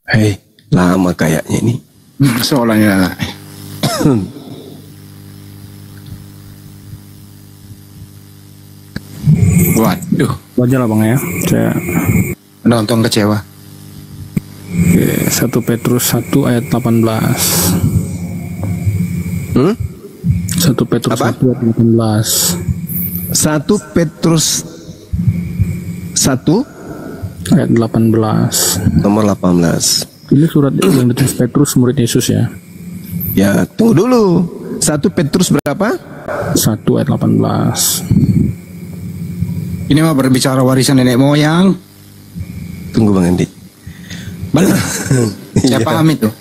Hei, lama kayaknya ini. Soalnya waduh, Wajar lah bang ya. Saya nonton kecewa. Oke, 1 Petrus 1 ayat 18. 1 Petrus Apa? 1 ayat 18. 1 Petrus 1 Ayat 18. nomor 18. Ini surat yang ditulis Petrus murid Yesus ya. Ya, tunggu dulu. 1 Petrus berapa? 1 ayat 18. Ini mah berbicara warisan nenek moyang. Tunggu Bang Andi. Benar. Saya Iya. paham itu.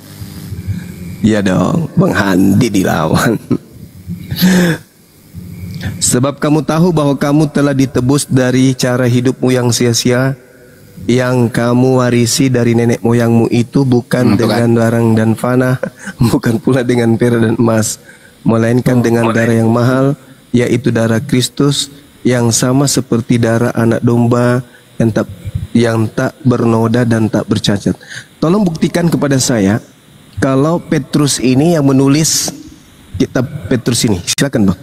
Iya dong, Bang Handi dilawan. Sebab kamu tahu bahwa kamu telah ditebus dari cara hidupmu yang sia-sia, yang kamu warisi dari nenek moyangmu itu bukan dengan barang dan fana, bukan pula dengan perak dan emas, melainkan dengan darah yang mahal, yaitu darah Kristus, yang sama seperti darah anak domba yang tak bernoda dan tak bercacat. Tolong buktikan kepada saya kalau Petrus ini yang menulis kitab Petrus ini. Silakan Bang.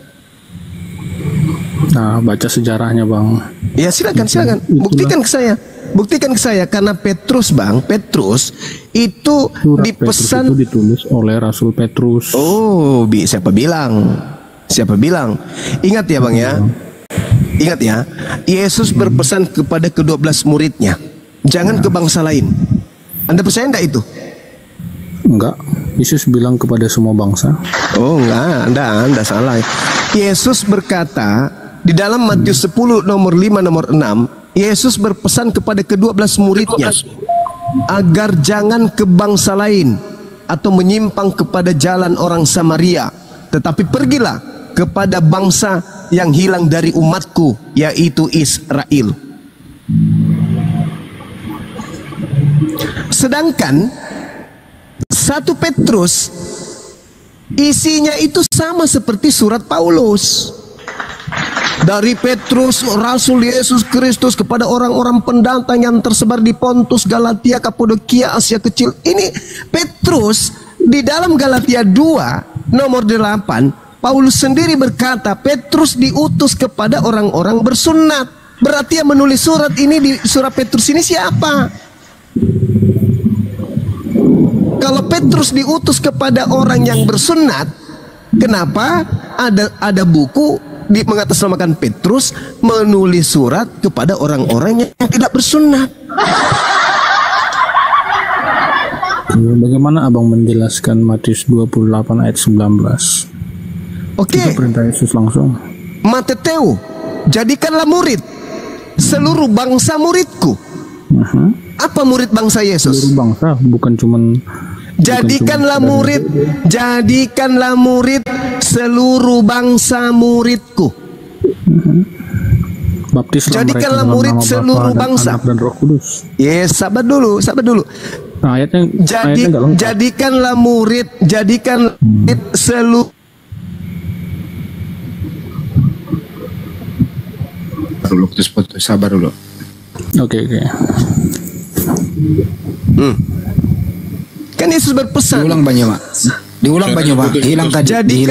Nah, baca sejarahnya bang. Ya silakan. Buktikan ke saya karena Petrus Bang, Petrus itu Surat dipesan. Petrus itu ditulis oleh Rasul Petrus. Oh, siapa bilang? Ingat ya Bang ya. Ingat ya, Yesus berpesan kepada ke-12 muridnya, jangan ke bangsa lain. Anda percaya enggak itu? Enggak, Yesus bilang kepada semua bangsa. Oh enggak, Anda salah. Yesus berkata di dalam Matius 10 nomor 5 nomor 6, Yesus berpesan kepada ke-12 muridnya agar jangan ke bangsa lain atau menyimpang kepada jalan orang Samaria, tetapi pergilah kepada bangsa yang hilang dari umatku, yaitu Israel. Sedangkan 1 Petrus isinya itu sama seperti surat Paulus. Dari Petrus, Rasul Yesus Kristus, kepada orang-orang pendatang yang tersebar di Pontus, Galatia, Kapadokia, Asia Kecil. Ini Petrus di dalam Galatia 2 nomor 8, Paulus sendiri berkata Petrus diutus kepada orang-orang bersunat. Berarti yang menulis surat ini di surat Petrus ini siapa? Kalau Petrus diutus kepada orang yang bersunat, kenapa ada buku mengatasnamakan Petrus menulis surat kepada orang-orang yang tidak bersunat? Bagaimana abang menjelaskan Matius 28 ayat 19? Oke. Itu perintah Yesus langsung. Mateteu, jadikanlah murid seluruh bangsa muridku. Apa murid bangsa Yesus? Seluruh bangsa, bukan cuman Jadikanlah murid seluruh bangsa muridku. Baptislah Jadikanlah mereka murid dalam nama seluruh Bapa dan bangsa. Anak dan Roh Kudus. Yes, sabar dulu. Nah, ayatnya nggak lengkap. Jadikanlah murid seluruh. Dulu putus, sabar dulu. Oke. Kan Yesus berpesan. Diulang banyak Pak. Hilang tadi.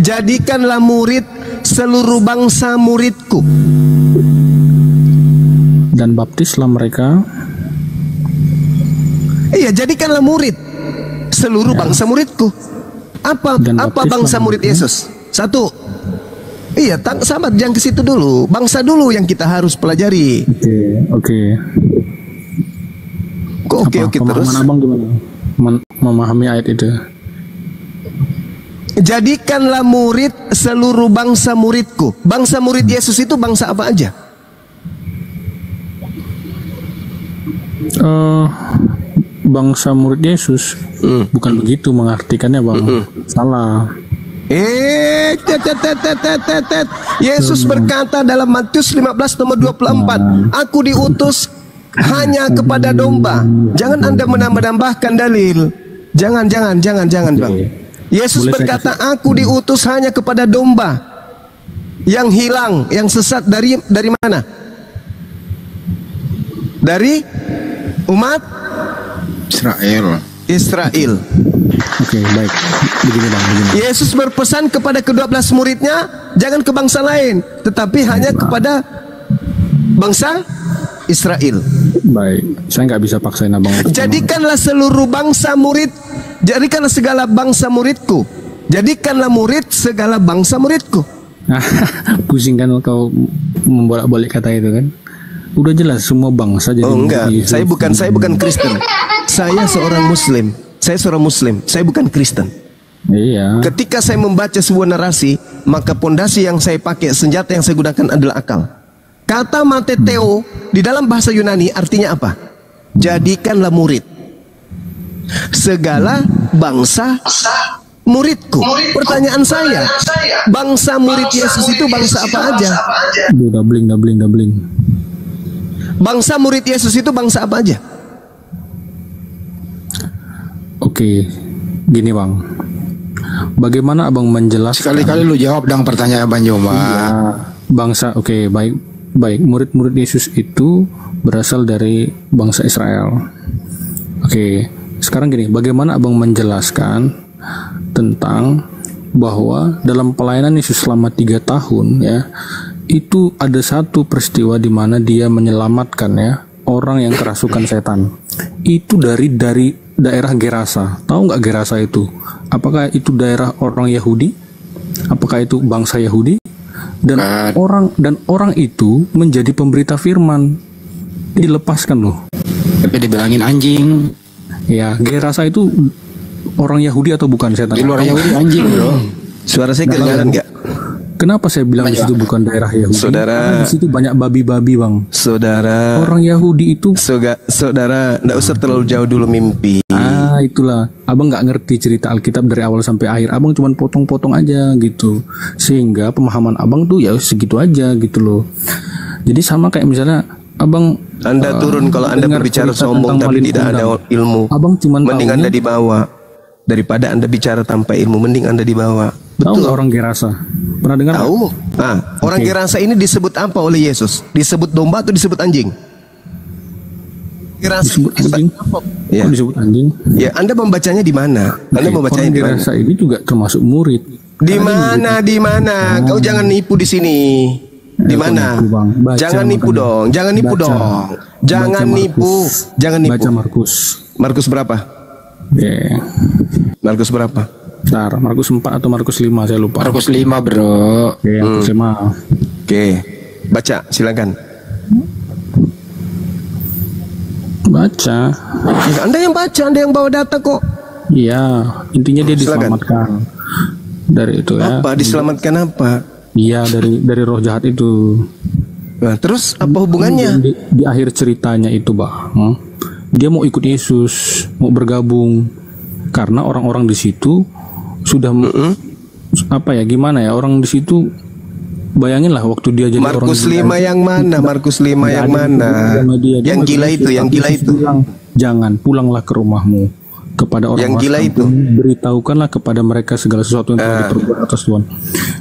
Jadikanlah murid seluruh bangsa muridku. Dan baptislah mereka. Iya, jadikanlah murid seluruh bangsa muridku. Apa bangsa murid Yesus? Satu. Iya, sahabat, jangan ke situ dulu. Bangsa dulu yang kita harus pelajari. Oke. Kok oke terus? Pemahaman abang gimana? Memahami ayat itu. Jadikanlah murid seluruh bangsa muridku. Bangsa murid Yesus itu bangsa apa aja? Bangsa murid Yesus. Bukan begitu mengartikannya bang. Salah. Yesus berkata dalam Matius 15 nomor 24, aku diutus hanya kepada domba. Jangan Anda menambah-nambahkan dalil. Jangan Bang. Yesus berkata, aku diutus hanya kepada domba yang hilang, yang sesat dari mana? Dari umat Israel. Oke, baik. Begini Bang, begini. Yesus berpesan kepada ke-12 muridnya, jangan ke bangsa lain, tetapi hanya kepada bangsa Israel. Baik, saya nggak bisa paksain abang. Jadikanlah seluruh bangsa murid, jadikanlah segala bangsa muridku. Jadikanlah murid segala bangsa muridku. Pusing kan kau membolak-balik kata itu kan? Udah jelas semua bangsa jadi. Oh enggak, saya bukan Kristen. Saya seorang Muslim. Saya bukan Kristen. Iya. Ketika saya membaca sebuah narasi, maka pondasi yang saya pakai, senjata yang saya gunakan adalah akal. Kata mateteo di dalam bahasa Yunani artinya apa? Jadikanlah murid segala bangsa muridku. Pertanyaan saya, bangsa murid Yesus itu bangsa apa aja? Doubling. Bangsa murid Yesus itu bangsa apa aja? Oke, gini Bang. Bagaimana abang menjelaskan? Sekali-kali lu jawab dong pertanyaan Bang Joma. Bangsa, oke, baik. Murid-murid Yesus itu berasal dari bangsa Israel. Oke, sekarang gini, bagaimana abang menjelaskan tentang bahwa dalam pelayanan Yesus selama 3 tahun ya, itu ada satu peristiwa di mana dia menyelamatkan ya orang yang kerasukan setan. Itu dari daerah Gerasa. Tahu nggak Gerasa itu? Apakah itu daerah orang Yahudi? Apakah itu bangsa Yahudi? Dan orang itu menjadi pemberita firman. Dilepaskan loh. Tapi dibilangin anjing. Ya, Gerasa itu orang Yahudi atau bukan setan? Di luar Yahudi anjing, Bro. Suara saya kedengaran nggak? Kenapa saya bilang di situ bukan daerah Yahudi? Saudara, di situ banyak babi-babi, Bang. Saudara, orang Yahudi itu. Saudara, nggak usah terlalu jauh dulu mimpi. Itulah. Abang nggak ngerti cerita Alkitab dari awal sampai akhir. Abang cuma potong-potong aja gitu. Sehingga pemahaman abang tuh ya segitu aja gitu loh. Jadi sama kayak misalnya abang. Anda turun kalau Anda berbicara sombong tapi tidak ada ilmu. Abang cuma mending Anda dibawa daripada Anda bicara tanpa ilmu. Mending Anda dibawa. Tahu nggak orang Gerasa? Pernah dengar? Tahu. Orang Gerasa ini disebut apa oleh Yesus? Disebut domba atau disebut anjing? Gerasa disebut anjing. Ya. Disebut anjing. Ya, Anda membacanya di mana? Anda membacanya di mana? Gerasa ini juga termasuk murid. Di mana? Di mana? Kau jangan nipu di sini. Di mana? Jangan nipu dong. Jangan nipu dong. Jangan nipu. Jangan nipu. Baca Markus. Markus berapa? Markus berapa? Bentar, Markus 4 atau Markus 5 saya lupa. Markus 5, Bro. Oke, Markus 5. Oke. Baca, silakan. Baca. Ya, Anda yang baca, Anda yang bawa data kok. Iya, intinya dia diselamatkan. Dari itu ya. Apa? Diselamatkan apa? Iya, dari roh jahat itu. Nah, terus apa hubungannya? Di akhir ceritanya itu, Bang. Dia mau ikut Yesus, mau bergabung. Karena orang-orang di situ sudah apa ya, gimana ya, orang di situ bayanginlah waktu dia jadi Markus orang 5 yang mana? Markus 5 yang mana? Yang gila itu, yang gila itu. Jangan pulanglah ke rumahmu kepada orang yang gila itu. Beritahukanlah kepada mereka segala sesuatu yang telah diperbuat atas Tuhan.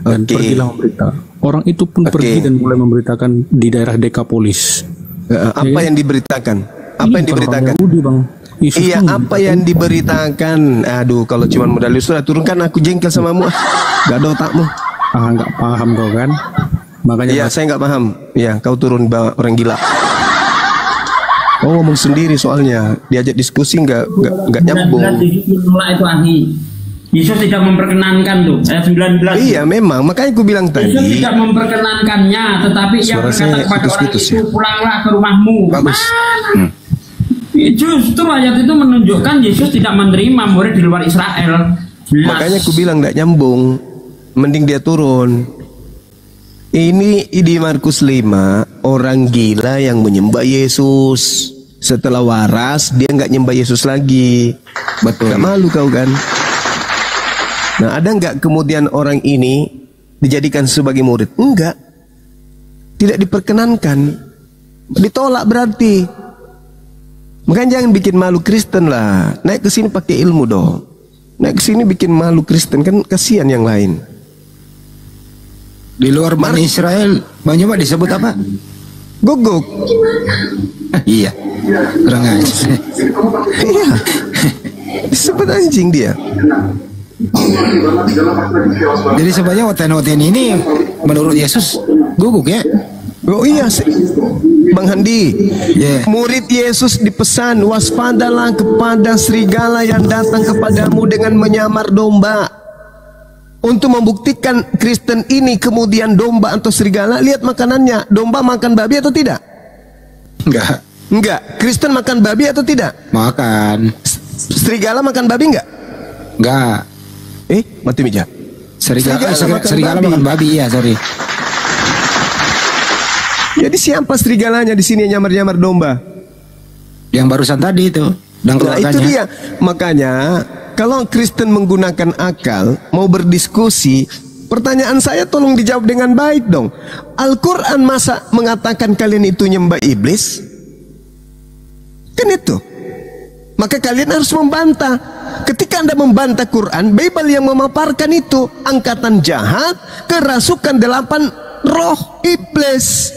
Dan pergilah memberita. Orang itu pun pergi dan mulai memberitakan di daerah Dekapolis. Apa yang diberitakan? Apa yang diberitakan? Yahudi, Bang. Iya, apa yang diberitakan? Aduh, kalau cuma modal sudah turunkan aku jengkel samamu. Gak ada otakmu. Nggak paham kau kan? Makanya. Iya, saya nggak paham. Iya, kau turun bawa orang gila. Kau ngomong sendiri soalnya diajak diskusi nggak nyambung. Itu ahli. Yesus tidak memperkenankan tuh ayat 19. Iya, memang makanya aku bilang tadi. Yesus tidak memperkenankannya, tetapi ia berkata kepada orang itu, pulanglah ke rumahmu. Bagus. Justru ayat itu menunjukkan Yesus tidak menerima murid di luar Israel. Makanya aku bilang nggak nyambung. Mending dia turun. Ini di Markus 5 orang gila yang menyembah Yesus. Setelah waras dia nggak nyembah Yesus lagi. Betul. Gak malu kau kan? Nah, ada nggak kemudian orang ini dijadikan sebagai murid? Enggak. Tidak diperkenankan. Ditolak berarti. Makanya jangan bikin malu Kristen lah. Naik ke sini pakai ilmu dong. Naik ke sini bikin malu Kristen kan kasihan yang lain. Di luar Bani Israel, banyak disebut apa? Gogok. Iya. Kurang aja. Iya. Disebut anjing dia. Jadi sebenarnya OTN ini menurut Yesus guguk ya. Oh iya, Bang Handi. Yeah. Murid Yesus dipesan, waspadalah kepada serigala yang datang kepadamu dengan menyamar domba. Untuk membuktikan Kristen ini kemudian domba atau serigala, lihat makanannya. Domba makan babi atau tidak? Enggak. Enggak. Kristen makan babi atau tidak? Makan. Serigala makan babi enggak? Enggak. Mati meja. Serigala makan babi ya, sorry. Jadi siapa serigalanya di sini yang nyamar-nyamar domba? Yang barusan tadi itu. Dan Nah itu dia. Makanya kalau Kristen menggunakan akal mau berdiskusi, pertanyaan saya tolong dijawab dengan baik dong. Al-Quran masa mengatakan kalian itu nyembah iblis? Kan itu. Maka kalian harus membantah. Ketika Anda membantah Quran, Bible yang memaparkan itu angkatan jahat, kerasukan 8 roh iblis,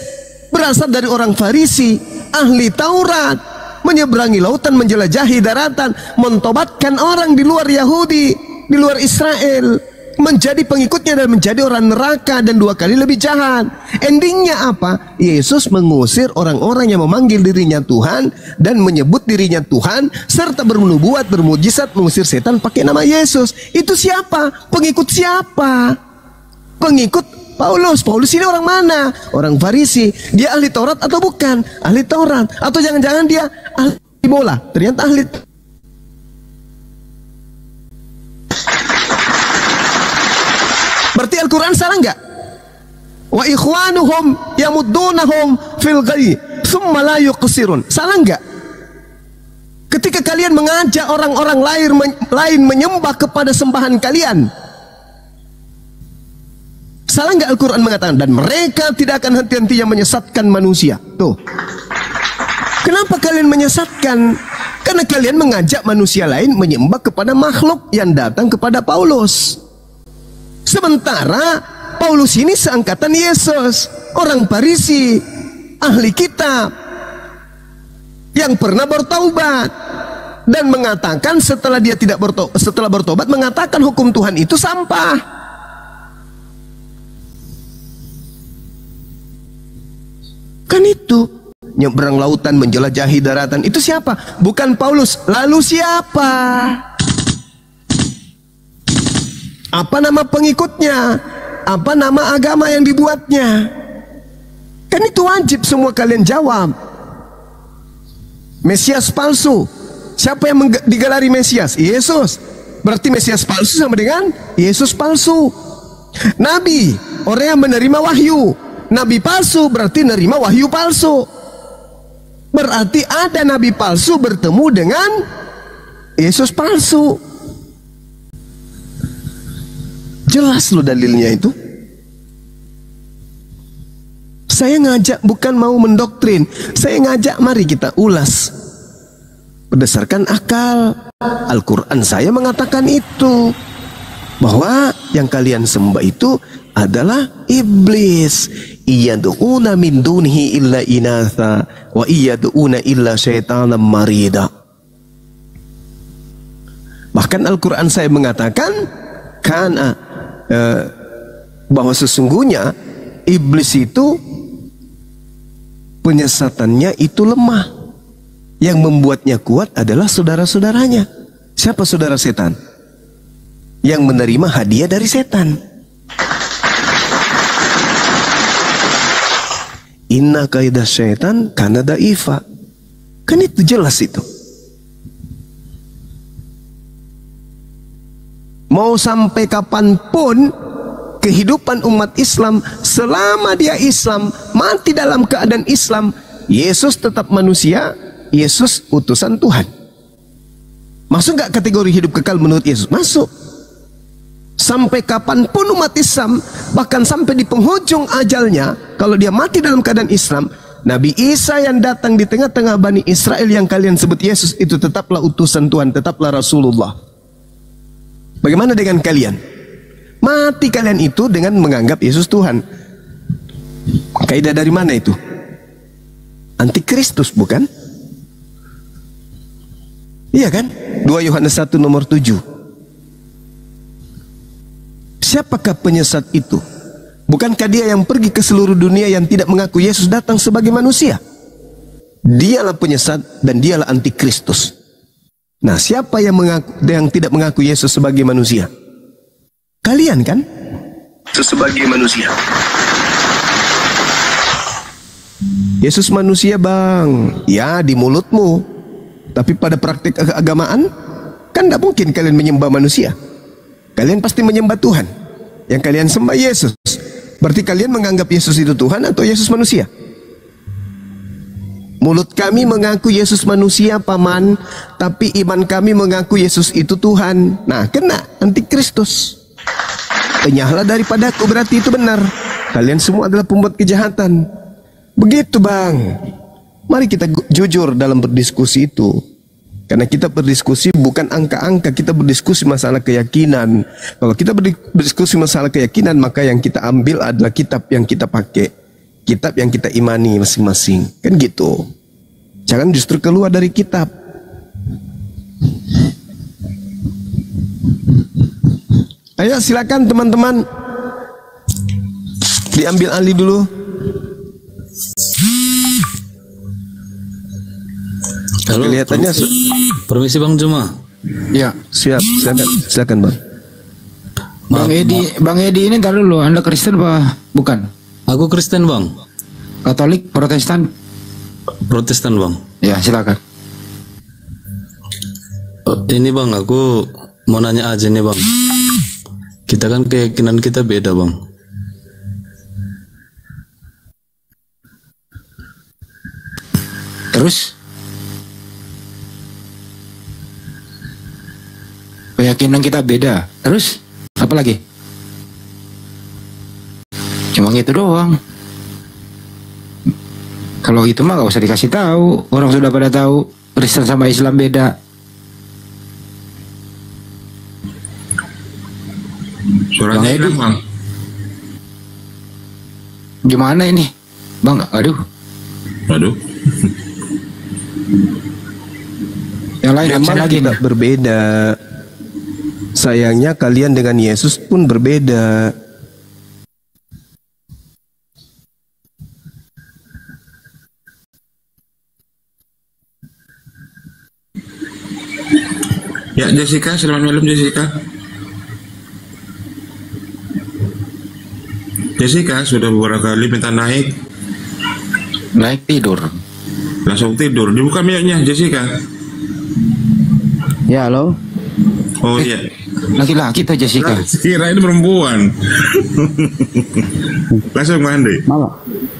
berasal dari orang Farisi, ahli Taurat, menyeberangi lautan, menjelajahi daratan, mentobatkan orang di luar Yahudi, di luar Israel, menjadi pengikutnya dan menjadi orang neraka dan 2 kali lebih jahat. Endingnya apa? Yesus mengusir orang-orang yang memanggil dirinya Tuhan dan menyebut dirinya Tuhan serta bernubuat, bermujizat, mengusir setan pakai nama Yesus. Itu siapa? Pengikut siapa? Pengikut Paulus. Paulus ini orang mana? Orang Farisi. Dia ahli Taurat atau bukan? Ahli Taurat. Atau jangan-jangan dia ahli bola? Ternyata ahli. Berarti Al-Quran salah enggak? Wa ikhwanuhum yamuddunahum fil ghayy tsumma la yuqsirun. Salah enggak? Ketika kalian mengajak orang-orang lain menyembah kepada sembahan kalian, salah nggak Al-Quran mengatakan dan mereka tidak akan henti-hentinya menyesatkan manusia? Tuh. Kenapa kalian menyesatkan? Karena kalian mengajak manusia lain menyembah kepada makhluk yang datang kepada Paulus. Sementara Paulus ini seangkatan Yesus, orang Farisi, ahli kitab, yang pernah bertaubat dan mengatakan setelah dia tidak bertobat mengatakan hukum Tuhan itu sampah. Kan itu nyebrang lautan, menjelajahi daratan. Itu siapa? Bukan Paulus. Lalu siapa? Apa nama pengikutnya? Apa nama agama yang dibuatnya? Kan itu wajib semua kalian jawab. Mesias palsu. Siapa yang digelari Mesias? Yesus. Berarti Mesias palsu sama dengan Yesus palsu. Nabi, orang yang menerima wahyu. Nabi palsu berarti nerima wahyu palsu. Berarti ada nabi palsu bertemu dengan Yesus palsu. Jelas loh dalilnya itu. Saya ngajak bukan mau mendoktrin. Saya ngajak mari kita ulas berdasarkan akal. Al-Quran saya mengatakan itu, bahwa yang kalian sembah itu adalah iblis. Iyad'una min dunihi illa inatha wa iyad'una illa syaitanan marida. Bahkan Al-Quran saya mengatakan bahwa sesungguhnya iblis itu penyesatannya itu lemah. Yang membuatnya kuat adalah saudara-saudaranya. Siapa saudara setan? Yang menerima hadiah dari setan. Inna kaidah syaitan kana da'ifa. Kan itu jelas itu. Mau sampai kapanpun kehidupan umat Islam, selama dia Islam, mati dalam keadaan Islam, Yesus tetap manusia, Yesus utusan Tuhan. Masuk gak kategori hidup kekal menurut Yesus? Masuk. Sampai kapanpun umat Islam, bahkan sampai di penghujung ajalnya, kalau dia mati dalam keadaan Islam, Nabi Isa yang datang di tengah-tengah Bani Israel yang kalian sebut Yesus itu tetaplah utusan Tuhan, tetaplah Rasulullah. Bagaimana dengan kalian? Mati kalian itu dengan menganggap Yesus Tuhan. Kaidah dari mana itu? Antikristus bukan? Iya kan? 2 Yohanes 1 nomor 7. Siapakah penyesat itu? Bukankah dia yang pergi ke seluruh dunia yang tidak mengaku Yesus datang sebagai manusia? Dialah penyesat dan dialah antikristus. Nah, siapa yang tidak mengaku Yesus sebagai manusia? Kalian kan? Sebagai manusia. Yesus manusia bang, ya di mulutmu. Tapi pada praktik keagamaan, kan tidak mungkin kalian menyembah manusia. Kalian pasti menyembah Tuhan. Yang kalian sembah Yesus. Berarti kalian menganggap Yesus itu Tuhan atau Yesus manusia? Mulut kami mengaku Yesus manusia, paman, tapi iman kami mengaku Yesus itu Tuhan. Nah, kena antikristus. Enyahlah daripadaku, berarti itu benar. Kalian semua adalah pembuat kejahatan. Begitu bang. Mari kita jujur dalam berdiskusi itu. Karena kita berdiskusi bukan angka-angka, kita berdiskusi masalah keyakinan. Kalau kita berdiskusi masalah keyakinan, maka yang kita ambil adalah kitab yang kita pakai. Kitab yang kita imani masing-masing. Kan gitu. Jangan justru keluar dari kitab. Ayo silakan teman-teman. Diambil alih dulu. Halo, kelihatannya permisi Bang Juma. Ya, siap, silakan Bang. Bang Edi ini ntar dulu, Anda Kristen apa bukan? Aku Kristen Bang. Katolik, Protestan? Protestan Bang. Ya, silakan. Ini Bang, aku mau nanya aja nih Bang. Kita kan keyakinan kita beda Bang. Terus? Keyakinan kita beda. Terus? Apa lagi? Cuma gitu doang. Kalau itu mah gak usah dikasih tahu. Orang sudah pada tahu Kristen sama Islam beda. Suratnya hilang Bang. Gimana ini? Bang, aduh. Yang lain memang lagi kita berbeda. Sayangnya kalian dengan Yesus pun berbeda. Ya Jessica, selamat malam Jessica. Jessica sudah beberapa kali minta naik tidur. langsung tidur. Dibuka mic-nya Jessica. Ya halo. Oh iya. Laki-laki tuh Jessica. Kira ini perempuan. Langsung mandi.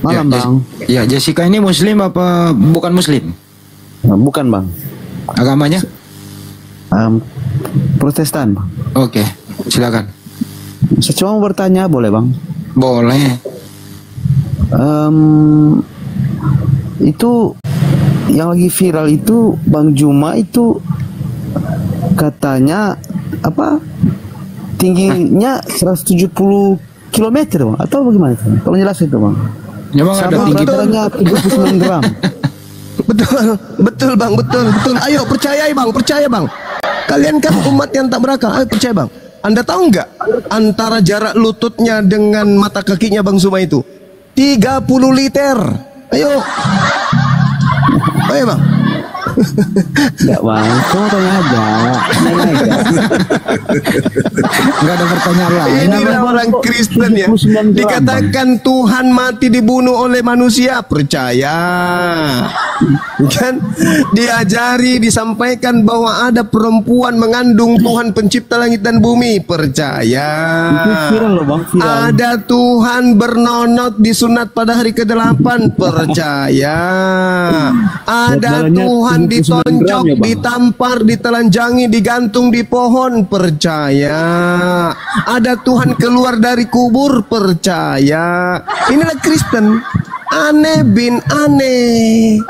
Malam Bang. Ya Jessica ini Muslim apa bukan Muslim? Bukan Bang. Agamanya? Protestan Bang. Oke, silakan. Saya cuma mau bertanya boleh Bang? Boleh. Itu yang lagi viral itu Bang Juma itu katanya apa tingginya 170 km Bang atau bagaimana? Tolong jelasin itu Bang. Memang ada tinggi beratnya 39 gram. Betul Bang, betul. Ayo percayai Bang. Kalian kan umat yang tak berakal. Ayo percaya Bang. Anda tahu nggak antara jarak lututnya dengan mata kakinya Bang Zuma itu 30 liter. Ayo Bang. Enggak Bang, kamu tanya aja. Enggak ada pertanyaan lain. Inilah orang Kristen ya. Dikatakan Tuhan mati dibunuh oleh manusia, percaya. Kan diajari, disampaikan bahwa ada perempuan mengandung Tuhan pencipta langit dan bumi, percaya. Ada Tuhan bernonot disunat pada hari ke-8, percaya. Ada Tuhan ditonjok, ditampar, ditelanjangi, digantung di pohon, percaya. Ada Tuhan keluar dari kubur, percaya. Inilah Kristen. Aneh bin aneh.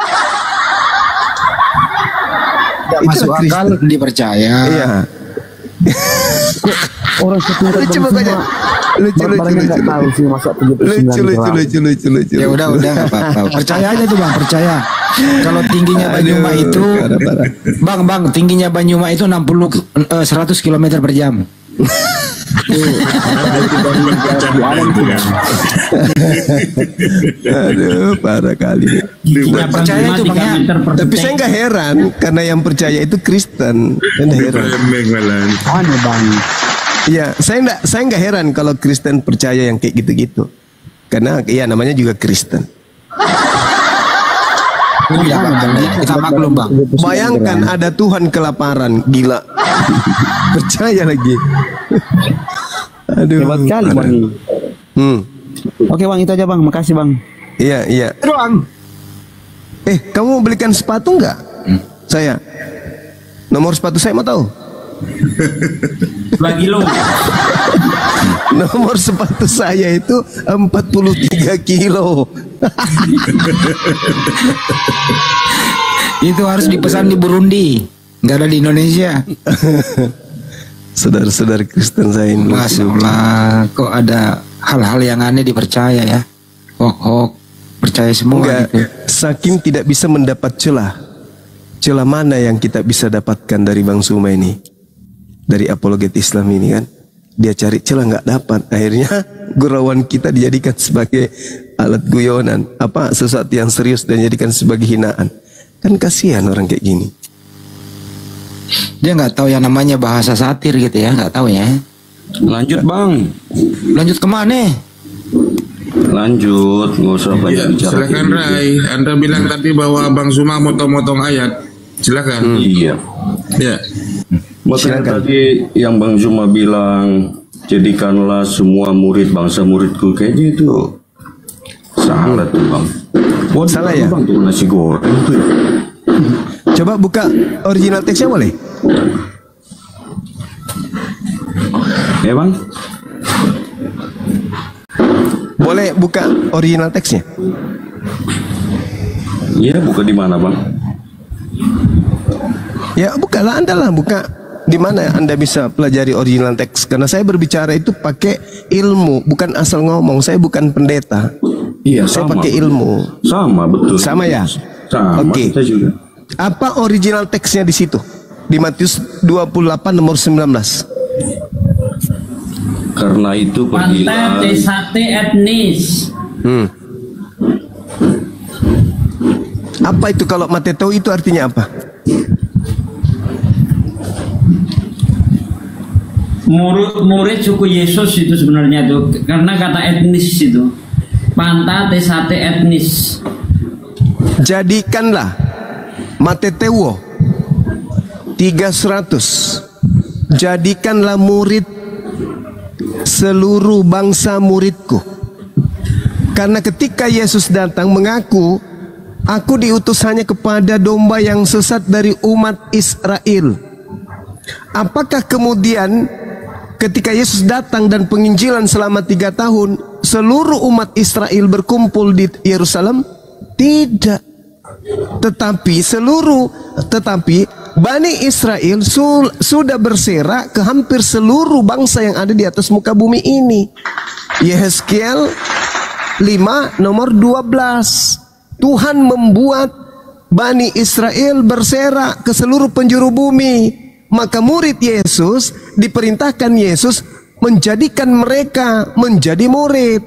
Tidak masuk akal dipercaya. Iya. Orang seputar lucu pokoknya. Lucu. Tahu sih masa 39 gram. Lucu. Ya udah enggak apa-apa. Percaya aja tuh Bang, percaya. Kalau tingginya Banyuma itu, Bang, tingginya Banyuma itu 100 km per jam. Aduh, parah kali. Tingginya percaya Banyuma itu, 3 Bang, ya. meter per Tapi detik. saya nggak heran karena yang percaya itu Kristen. Saya nggak heran. Aneh bang. Iya, saya nggak heran kalau Kristen percaya yang kayak gitu-gitu. Karena ya namanya juga Kristen. Iya, Bang. Kita maklum, Bang. Bayangkan ada Tuhan kelaparan, gila. Percaya lagi. Aduh. Hebat kali bang. Oke bang, itu aja bang. Makasih bang. Iya. Bang. Kamu mau belikan sepatu nggak? Saya. Nomor sepatu saya mau tahu. Bagi lo. Nomor sepatu saya itu 43 kilo. Itu harus dipesan di Burundi, nggak ada di Indonesia. Saudara-saudara Kristen saya ini. Masya Allah, kok ada hal-hal yang aneh dipercaya ya? Hok, percaya semua Enggak, gitu. saking tidak bisa mendapat celah. Celah mana yang kita bisa dapatkan dari Bang Suma ini? Dari apologet Islam ini kan? Dia cari celah nggak dapat. Akhirnya gurauan kita dijadikan sebagai alat guyonan. Sesuatu yang serius dan dijadikan sebagai hinaan. Kan kasihan orang kayak gini. Dia nggak tahu yang namanya bahasa satir gitu ya, nggak tahu ya. Lanjut bang. Lanjut kemana? Lanjut, nggak usah banyak bicara. Silakan Rai. Anda bilang tadi bahwa Bang Suma motong-motong ayat. Silakan. Iya. Ya. Makanya tadi yang Bang Zuma bilang, jadikanlah semua murid bangsa muridku, kayaknya itu salah tuh bang. Salah ya? Bang tuh nasi goreng tuh. Coba buka original teksnya boleh? Ya bang? Boleh buka original teksnya? Iya, buka di mana bang? Ya bukalah, Anda lah buka. Di mana Anda bisa pelajari original teks? Karena saya berbicara itu pakai ilmu, bukan asal ngomong. Saya bukan pendeta. Iya, saya sama. pakai ilmu. Sama, betul. Sama ya? Sama, Oke. saya juga. Apa original teksnya di situ? Di Matius 28 nomor 19. Karena itu pergilah. Pantai desate etnis. Apa itu kalau Mateteu itu artinya apa? Murid suku Yesus itu sebenarnya tuh, karena kata etnis itu. Panta desate etnis. Jadikanlah Mateteu 300. Jadikanlah murid seluruh bangsa muridku. Karena ketika Yesus datang mengaku, aku diutus hanya kepada domba yang sesat dari umat Israel. Apakah kemudian ketika Yesus datang dan penginjilan selama 3 tahun, seluruh umat Israel berkumpul di Yerusalem? Tidak. Tetapi Bani Israel sudah berserak ke hampir seluruh bangsa yang ada di atas muka bumi ini. Yehezkiel 5 nomor 12. Tuhan membuat Bani Israel berserak ke seluruh penjuru bumi. Maka murid Yesus diperintahkan Yesus menjadikan mereka menjadi murid.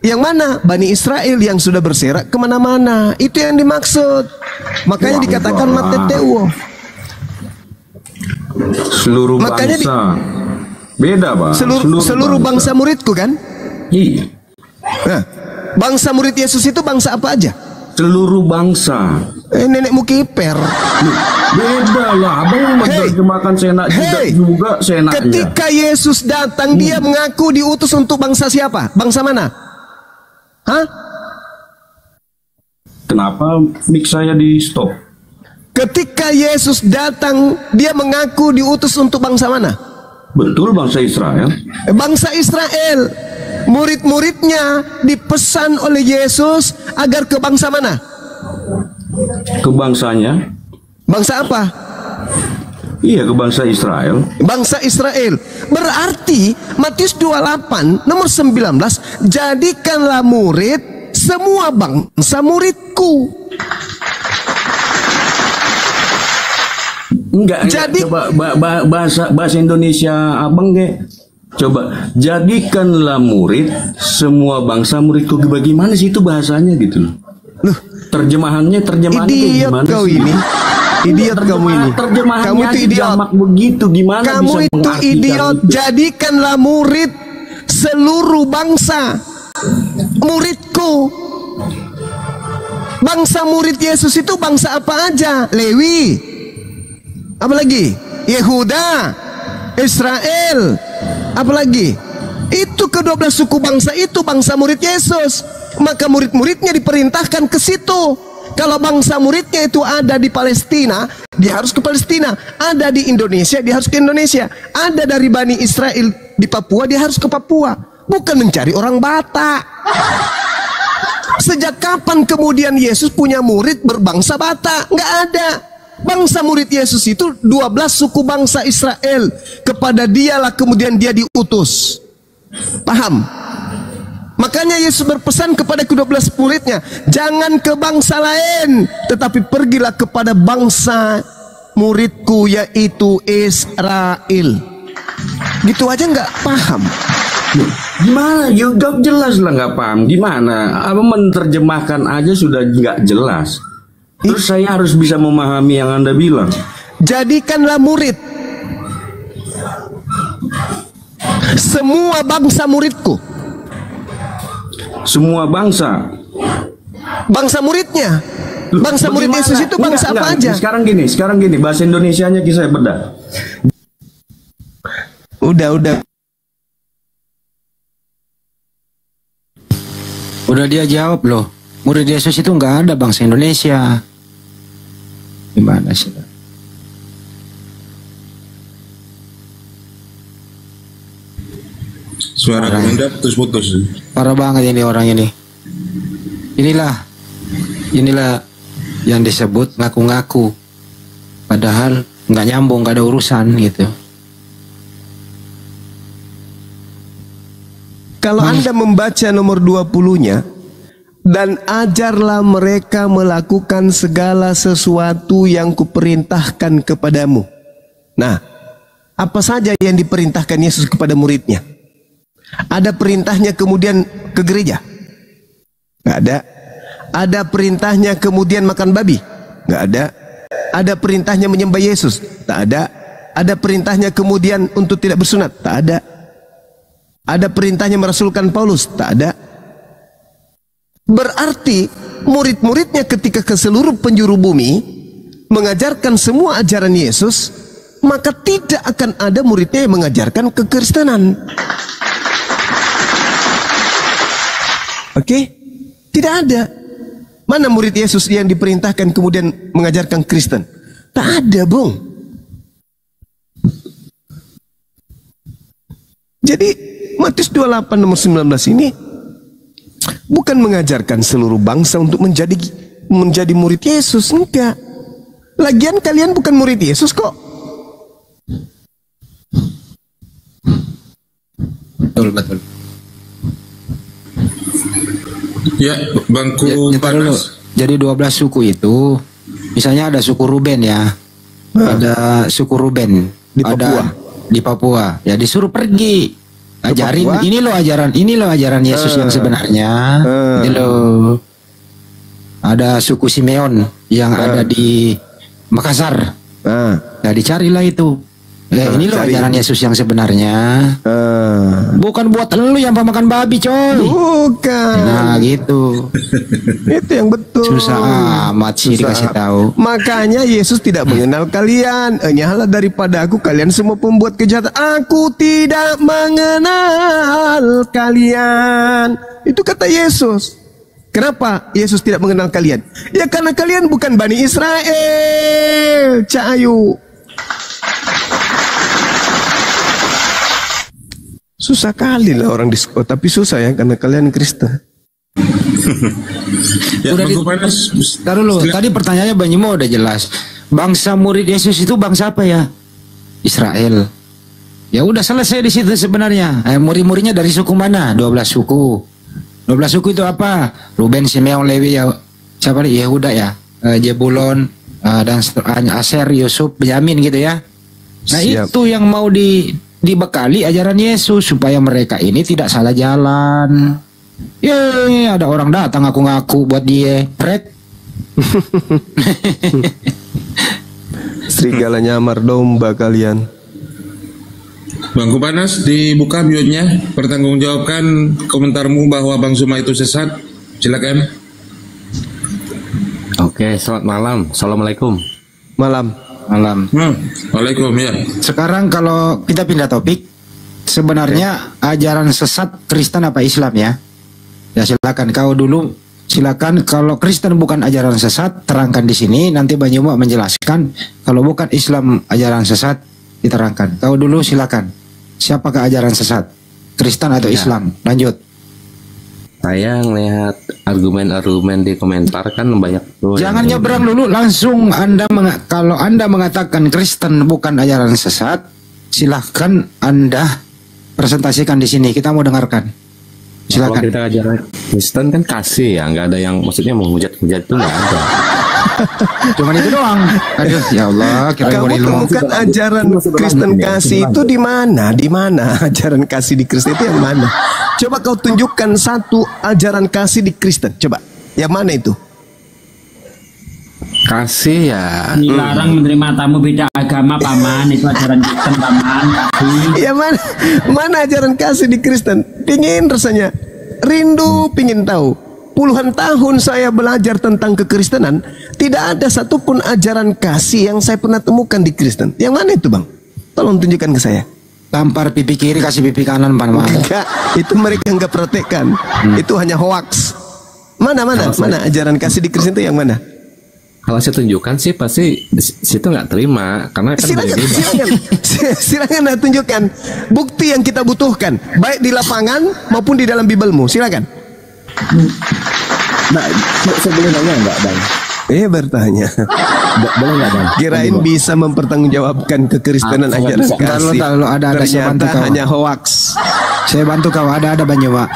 Yang mana? Bani Israel yang sudah berserak kemana-mana. Itu yang dimaksud. Makanya dikatakan Mateteu. Seluruh Makanya bangsa. Beda bang. Seluruh bangsa muridku kan? Iya. Nah, bangsa murid Yesus itu bangsa apa aja? Seluruh bangsa. Nenekmu kiper. Beda lah, abang menerjemahkan senak juga senaknya. Ketika Yesus datang, dia mengaku diutus untuk bangsa siapa? Bangsa mana? Hah? Kenapa mic saya di stop? Ketika Yesus datang, dia mengaku diutus untuk bangsa mana? Betul, bangsa Israel. Bangsa Israel. Murid-muridnya dipesan oleh Yesus agar ke bangsa mana? Ke bangsanya. Bangsa apa? Iya, ke bangsa Israel. Bangsa Israel. Berarti Matius 28 nomor 19, jadikanlah murid semua bangsa muridku. Enggak. Jadi Coba bahasa Indonesia abang ke. Coba jadikanlah murid semua bangsa muridku. Bagaimana sih itu bahasanya gitu loh? loh, Terjemahannya idiot gimana kau sih? ini. Idiot kamu ini. Terjemahannya Kamu itu aja idiot. jamak begitu. Gimana Kamu bisa itu mengartikan idiot. itu? Jadikanlah murid seluruh bangsa. Muridku. Bangsa murid Yesus itu bangsa apa aja? Lewi. Apa lagi? Yehuda. Israel. Apa lagi? Itu ke-12 suku bangsa itu bangsa murid Yesus. Maka murid-muridnya diperintahkan ke situ. Kalau bangsa muridnya itu ada di Palestina, dia harus ke Palestina. Ada di Indonesia, dia harus ke Indonesia. Ada dari Bani Israel di Papua, dia harus ke Papua. Bukan mencari orang Batak. Sejak kapan kemudian Yesus punya murid berbangsa Batak? Nggak ada. Bangsa murid Yesus itu 12 suku bangsa Israel. Kepada dialah kemudian dia diutus. Paham? Makanya Yesus berpesan kepada ke-12 muridnya, jangan ke bangsa lain, tetapi pergilah kepada bangsa muridku, yaitu Israel. Gitu aja nggak paham. Gimana? Ya gak jelas lah, nggak paham. Gimana? Apa menerjemahkan aja sudah nggak jelas. Terus saya harus bisa memahami yang Anda bilang. Jadikanlah murid semua bangsa muridku. Semua bangsa. Bangsa muridnya. Bangsa murid Bagaimana? Yesus itu bangsa apa aja? Sekarang gini, bahasa Indonesianya kisah bedah. Udah. Udah dia jawab loh. Murid Yesus itu nggak ada bangsa Indonesia. Gimana sih? Suara Anda putus-putus. Parah banget ini orang ini. Inilah yang disebut ngaku-ngaku. Padahal nggak nyambung, nggak ada urusan gitu. Kalau Anda membaca nomor 20-nya, dan ajarlah mereka melakukan segala sesuatu yang kuperintahkan kepadamu. Nah, apa saja yang diperintahkan Yesus kepada muridnya? Ada perintahnya kemudian ke gereja? Nggak ada. Ada perintahnya kemudian makan babi? Nggak ada. Ada perintahnya menyembah Yesus? Tak ada. Ada perintahnya kemudian untuk tidak bersunat? Tak ada. Ada perintahnya merasulkan Paulus? Tak ada. Berarti murid-muridnya ketika ke seluruh penjuru bumi mengajarkan semua ajaran Yesus, maka tidak akan ada muridnya yang mengajarkan kekristenan. Oke? Tidak ada. Mana murid Yesus yang diperintahkan kemudian mengajarkan Kristen? Tak ada, Bung. Jadi Matius 28 nomor 19 ini bukan mengajarkan seluruh bangsa untuk menjadi murid Yesus, enggak. Lagian kalian bukan murid Yesus kok. Betul. Ya, bangku Ntar dulu. Jadi 12 suku itu, misalnya ada suku Ruben ya, ada suku Ruben Di Papua. Di Papua, ya disuruh pergi, ajarin ini loh ajaran Yesus yang sebenarnya. Ini loh. Ada suku Simeon yang ada di Makassar, ya dicarilah itu. Ini loh ajaran Yesus yang sebenarnya. Bukan buat lu yang pemakan babi, coy. Bukan. Nah gitu. Itu yang betul. Susah amat sih dikasih tahu. Makanya Yesus tidak mengenal kalian. Enyahlah daripada aku kalian semua pembuat kejahatan. Aku tidak mengenal kalian. Itu kata Yesus. Kenapa Yesus tidak mengenal kalian? Ya karena kalian bukan Bani Israel. Cak Ayu. Susah kali lah orang disko, tapi susah ya karena kalian Kristen. Ya, bangku panas. Taruh dulu, tadi pertanyaannya Bang Jimo udah jelas. Bangsa murid Yesus itu bangsa apa ya? Israel. Ya udah selesai di situ sebenarnya. Murid-muridnya dari suku mana? 12 suku. 12 suku itu apa? Ruben, Simeon, Lewi, ya siapa nih? Yehuda ya. Jebulon, dan Aser, Yusuf, Benyamin gitu ya. Nah Siap. itu yang mau dibekali ajaran Yesus supaya mereka ini tidak salah jalan. Ada orang datang ngaku-ngaku buat dia, Fred. Serigala nyamar domba kalian. Bang Kupanas, dibuka mute-nya, pertanggungjawabkan komentarmu bahwa Bang Suma itu sesat. Silakan. Oke, selamat malam. Assalamualaikum. Malam. Waalaikumsalam ya. Sekarang kalau kita pindah topik, sebenarnya ajaran sesat Kristen apa Islam ya? Ya silakan kau dulu. Silakan, kalau Kristen bukan ajaran sesat, terangkan di sini. Nanti Banyuma menjelaskan. Kalau bukan Islam ajaran sesat, diterangkan. Kau dulu silakan. Siapakah ajaran sesat? Kristen atau Islam? Lanjut. Saya ngelihat argumen-argumen di komentar kan banyak tuh. Jangan nyebrang dulu, langsung kalau Anda mengatakan Kristen bukan ajaran sesat, silahkan Anda presentasikan di sini. Kita mau dengarkan. Silakan. Kalau kita ajaran Kristen kan kasih ya, nggak ada yang maksudnya menghujat-hujat itu nggak ada. Cuman itu doang. Aduh, ya Allah, Kamu temukan ajaran Kristen kasih itu di mana? Di mana ajaran kasih di Kristen itu yang mana? Coba kau tunjukkan satu ajaran kasih di Kristen. Coba, yang mana itu? Kasih ya. Dilarang menerima tamu beda agama, paman. Itu ajaran Kristen, paman. Kasih. Ya mana ajaran kasih di Kristen? Pingin rasanya, rindu, pingin tahu. Puluhan tahun saya belajar tentang kekristenan, tidak ada satupun ajaran kasih yang saya pernah temukan di Kristen. Yang mana itu, Bang? Tolong tunjukkan ke saya. Tampar pipi kiri, kasih pipi kanan, Enggak, itu mereka enggak praktekkan. Itu hanya hoax. Mana ajaran kasih di Kristen itu yang mana? Kalau saya tunjukkan sih pasti situ nggak terima karena kan silakan tunjukkan bukti yang kita butuhkan, baik di lapangan maupun di dalam Bibelmu. Silakan. Nah, saya boleh nanya nggak, Bang? Bertanya. Boleh nggak, Bang? Kirain bisa mempertanggungjawabkan kekristenan ajaran kasih. Kalau ada saya bantu kau. Hanya hoax. Saya bantu kau, ada banyak, Pak.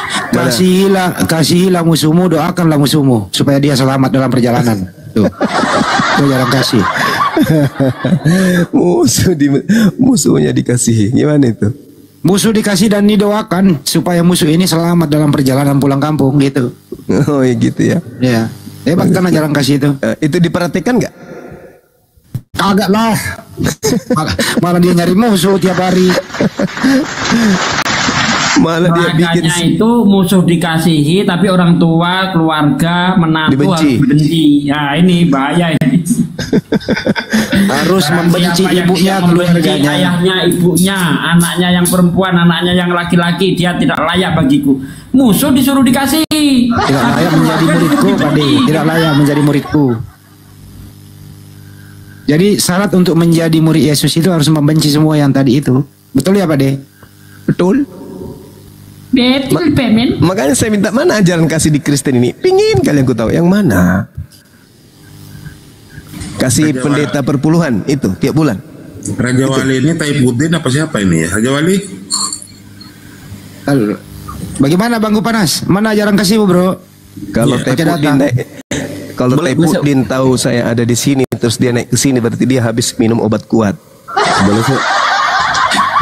Kasihilah musuhmu, doakanlah musuhmu supaya dia selamat dalam perjalanan. Tuh. Itu jarang kasih. Musuhnya dikasihi. Gimana itu? Musuh dikasih dan didoakan supaya musuh ini selamat dalam perjalanan pulang kampung gitu. Oh ya gitu ya. Ya. Hebat kan ajaran kasih itu. Itu diperhatikan nggak? Kagak lah. Malah dia nyari musuh tiap hari. Malah dia bikin itu musuh dikasihi, tapi orang tua, keluarga, menantu harus benci. Ya ini bahaya ini. Harus membenci ibunya, keluarganya, ayahnya, ibunya, anaknya yang perempuan, anaknya yang laki-laki, dia tidak layak bagiku. Musuh disuruh dikasihi. Tidak layak menjadi muridku, Pade. Tidak layak menjadi muridku. Jadi syarat untuk menjadi murid Yesus itu harus membenci semua yang tadi itu. Betul ya, Pade? Betul. Betul, Pemen. Makanya saya minta mana ajaran kasih di Kristen ini. Pingin kalian ku tahu yang mana. Kasih pendeta perpuluhan itu tiap bulan. Raja Wali ini Taipuddin apa siapa ini ya? Raja Wali? Bagaimana Bang Kupanas? Mana ajaran kasihmu, Bro? Kalau Taipuddin tahu saya ada di sini terus dia naik ke sini berarti dia habis minum obat kuat.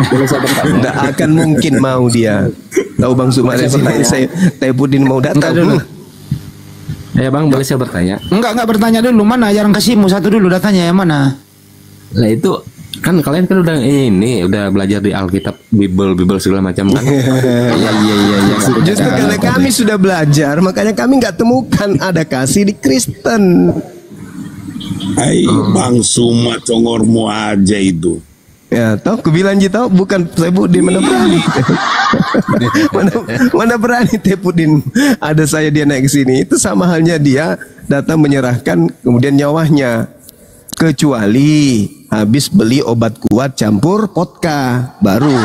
Boleh saya tidak akan mungkin mau dia. Tahu Bang Suma dari sini saya Taipuddin mau datang dulu. Ya Bang, boleh saya bertanya? Enggak bertanya dulu. Mana ajaran kasihmu? Satu dulu datanya yang mana? Lah itu kan kalian kan udah belajar di Alkitab, Bible segala macam kan? Iya. Justru karena kami sudah belajar, makanya kami nggak temukan ada kasih di Kristen. Hai Bang Suma, congormu aja itu. Ya, tahu kebilang tahu bukan Taipuddin mana berani. mana berani Taipuddin ada saya dia naik ke sini. Itu sama halnya dia datang menyerahkan kemudian nyawanya. Kecuali habis beli obat kuat campur vodka baru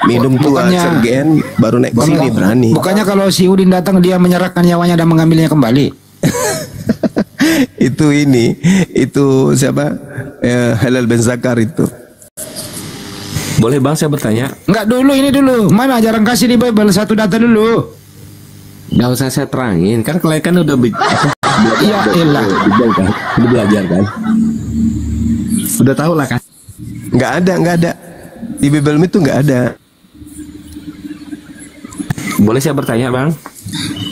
minum tua sergen baru naik ke sini berani. Bukannya kalau si Udin datang dia menyerahkan nyawanya dan mengambilnya kembali. itu siapa? Halal bin Zakar itu. Boleh Bang saya bertanya? Enggak dulu, ini dulu. Mana ajaran kasih di Bible? Satu data dulu. Nggak usah saya terangin, kan kalian kan udah Ya elah. Udah belajar kan? Udah tahu lah kan? Nggak ada. Di Bible itu nggak ada. Boleh saya bertanya, Bang?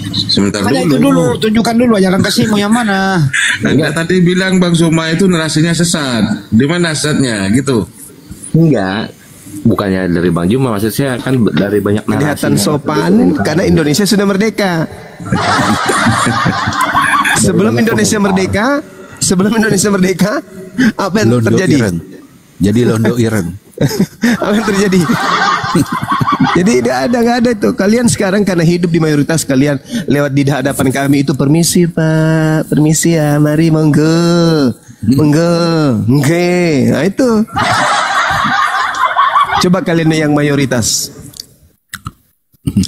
Sebentar Ada dulu. itu dulu, tunjukkan dulu ajaran kasihmu yang mana. Enggak, tadi bilang Bang Suma itu narasinya sesat. Di mana sesatnya gitu? Enggak. Bukannya dari Bang Juma, maksud saya kan dari banyak Kelihatan narasi. sopan karena Indonesia sudah merdeka. Sebelum Indonesia merdeka, apa yang terjadi? Jadi Londo Iren. Apa yang terjadi? Jadi nggak ada itu. Kalian sekarang karena hidup di mayoritas, kalian lewat di hadapan kami itu permisi Pak, permisi ya, mari monggo, nge. Nah itu. Coba kalian yang mayoritas,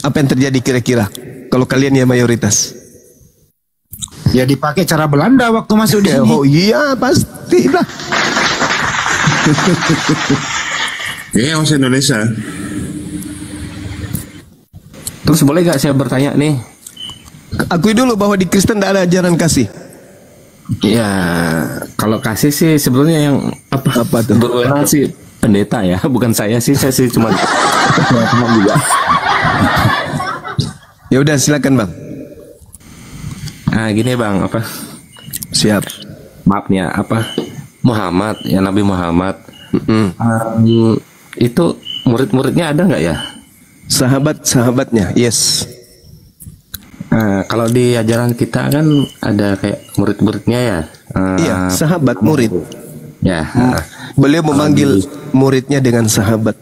apa yang terjadi kira-kira kalau kalian yang mayoritas? Ya dipakai cara Belanda waktu masuk di sini. Oh iya pastilah. Iya, masih Indonesia. Terus boleh gak saya bertanya nih? Akui dulu bahwa di Kristen tidak ada ajaran kasih. Ya, kalau kasih sih sebenarnya yang apa tuh? Berwenang sih pendeta ya, bukan saya sih cuma juga. Ya udah silakan Bang. Nah gini Bang, apa? Siap. Maaf nih ya, apa? Muhammad ya, Nabi Muhammad. Itu murid-muridnya ada nggak ya? Sahabat-sahabatnya, yes. Nah, kalau di ajaran kita kan ada kayak murid-muridnya ya. Iya, sahabat murid. Ya. Beliau memanggil muridnya dengan sahabat.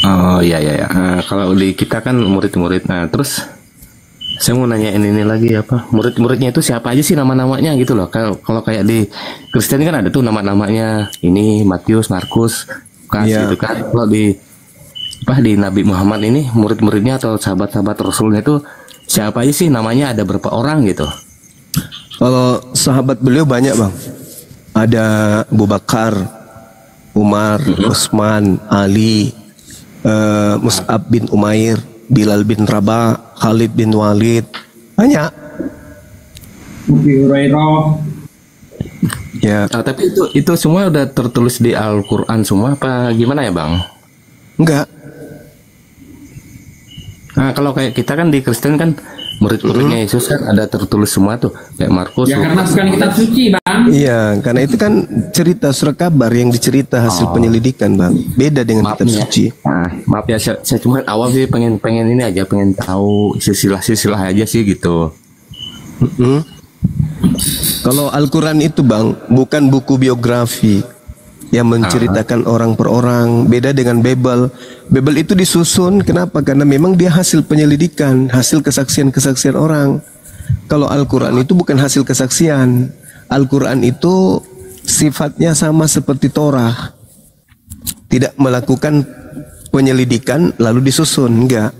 Oh iya. Kalau di kita kan murid-murid. Nah terus saya mau nanyain ini lagi apa? Murid-muridnya itu siapa aja sih nama-namanya gitu loh? Kalau kayak di Kristen kan ada tuh nama-namanya. Ini Matius, Markus, Lukas gitu kan. Kalau di Nabi Muhammad ini murid-muridnya atau sahabat-sahabat Rasulnya itu siapa aja sih namanya? Ada berapa orang gitu? Kalau sahabat beliau banyak Bang. Ada Abu Bakar, Umar, Utsman, Ali, Mus'ab bin Umair, Bilal bin Rabah, Khalid bin Walid, banyak. Ya. Tapi itu semua udah tertulis di Al-Quran semua apa gimana ya Bang? Enggak. Nah kalau kayak kita kan di Kristen kan murid-muridnya Yesus kan ada tertulis semua tuh kayak Markus. Ya karena bukan kitab suci Bang. Iya, karena itu kan cerita surat kabar yang dicerita hasil penyelidikan Bang. Beda dengan kitab suci. Nah, maaf ya saya cuma awal sih pengen ini aja, pengen tahu silsilah aja sih gitu. Kalau Al-Quran itu Bang bukan buku biografi yang menceritakan orang per orang. Beda dengan Bible. Bible itu disusun, kenapa? Karena memang dia hasil penyelidikan, hasil kesaksian-kesaksian orang. Kalau Al-Quran itu bukan hasil kesaksian. Al-Quran itu sifatnya sama seperti Torah. Tidak melakukan penyelidikan lalu disusun, enggak.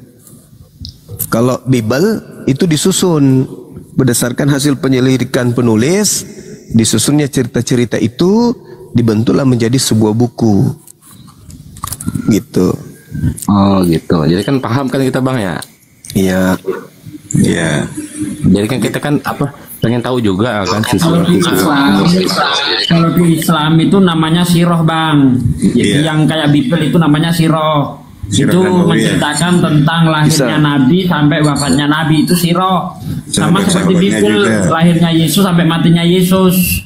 Kalau Bible itu disusun berdasarkan hasil penyelidikan penulis, disusunnya cerita-cerita itu dibentuklah menjadi sebuah buku gitu. Oh gitu, jadi kan paham kan kita Bang ya? Iya. Iya. Jadi kan kita kan apa pengen tahu juga kan Kalau di Islam itu namanya siroh Bang. Jadi yang kayak Bible itu namanya siroh. Itu menceritakan tentang lahirnya Nabi sampai wafatnya Nabi, itu siroh. Sama seperti Bible, lahirnya Yesus sampai matinya Yesus.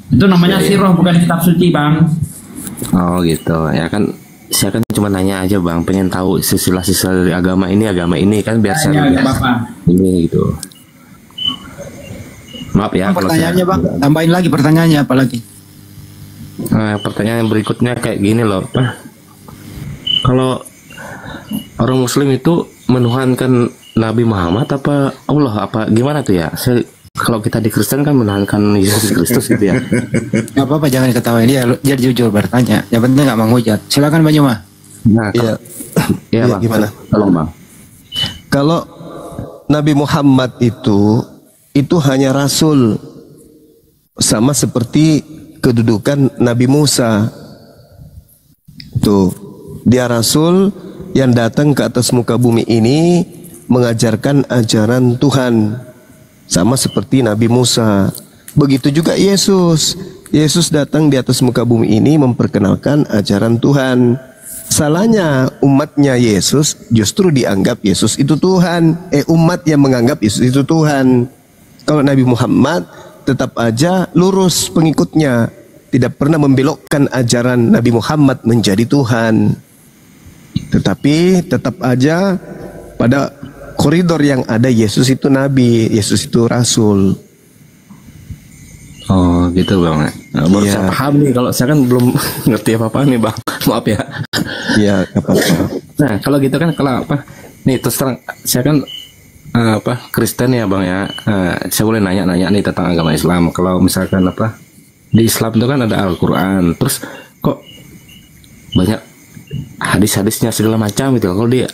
Itu namanya siroh, bukan kitab suci Bang. Oh gitu ya kan, saya kan cuma nanya aja Bang, pengen tahu silsilah-silsilah dari agama ini kan biar saya ini gitu. Maaf ya pertanyaannya Bang, tambahin lagi pertanyaannya apa lagi? Pertanyaan berikutnya kayak gini loh, kalau orang Muslim itu menuhankan Nabi Muhammad apa Allah apa gimana tuh ya? Kalau kita di Kristen kan menuhankan Yesus Kristus gitu ya. Gak apa-apa, jangan ketawain dia jujur bertanya. Yang penting gak menghujat. Silakan Bang Juma. Nah, iya Bang. Gimana? Tolong Bang. Kalau Nabi Muhammad itu hanya rasul, sama seperti kedudukan Nabi Musa. Tuh, dia rasul yang datang ke atas muka bumi ini mengajarkan ajaran Tuhan. sama seperti Nabi Musa. Begitu juga Yesus. Yesus datang di atas muka bumi ini memperkenalkan ajaran Tuhan. Salahnya umatnya Yesus justru dianggap Yesus itu Tuhan. Umat yang menganggap Yesus itu Tuhan. Kalau Nabi Muhammad tetap aja lurus pengikutnya, tidak pernah membelokkan ajaran Nabi Muhammad menjadi Tuhan. Tetapi tetap aja pada koridor yang ada Yesus itu Nabi, Yesus itu Rasul. Oh gitu bang. Nah, baru saya paham nih, kalau saya kan belum ngerti apa-apa nih bang. Maaf ya. Iya apa-apa. Nah kalau gitu kan, kalau apa? Nih terus terang, saya kan Kristen ya bang ya. Saya boleh nanya-nanya nih tentang agama Islam. Kalau misalkan apa, di Islam itu kan ada Al-Quran. Terus kok banyak hadis-hadisnya segala macam gitu. Kalau dia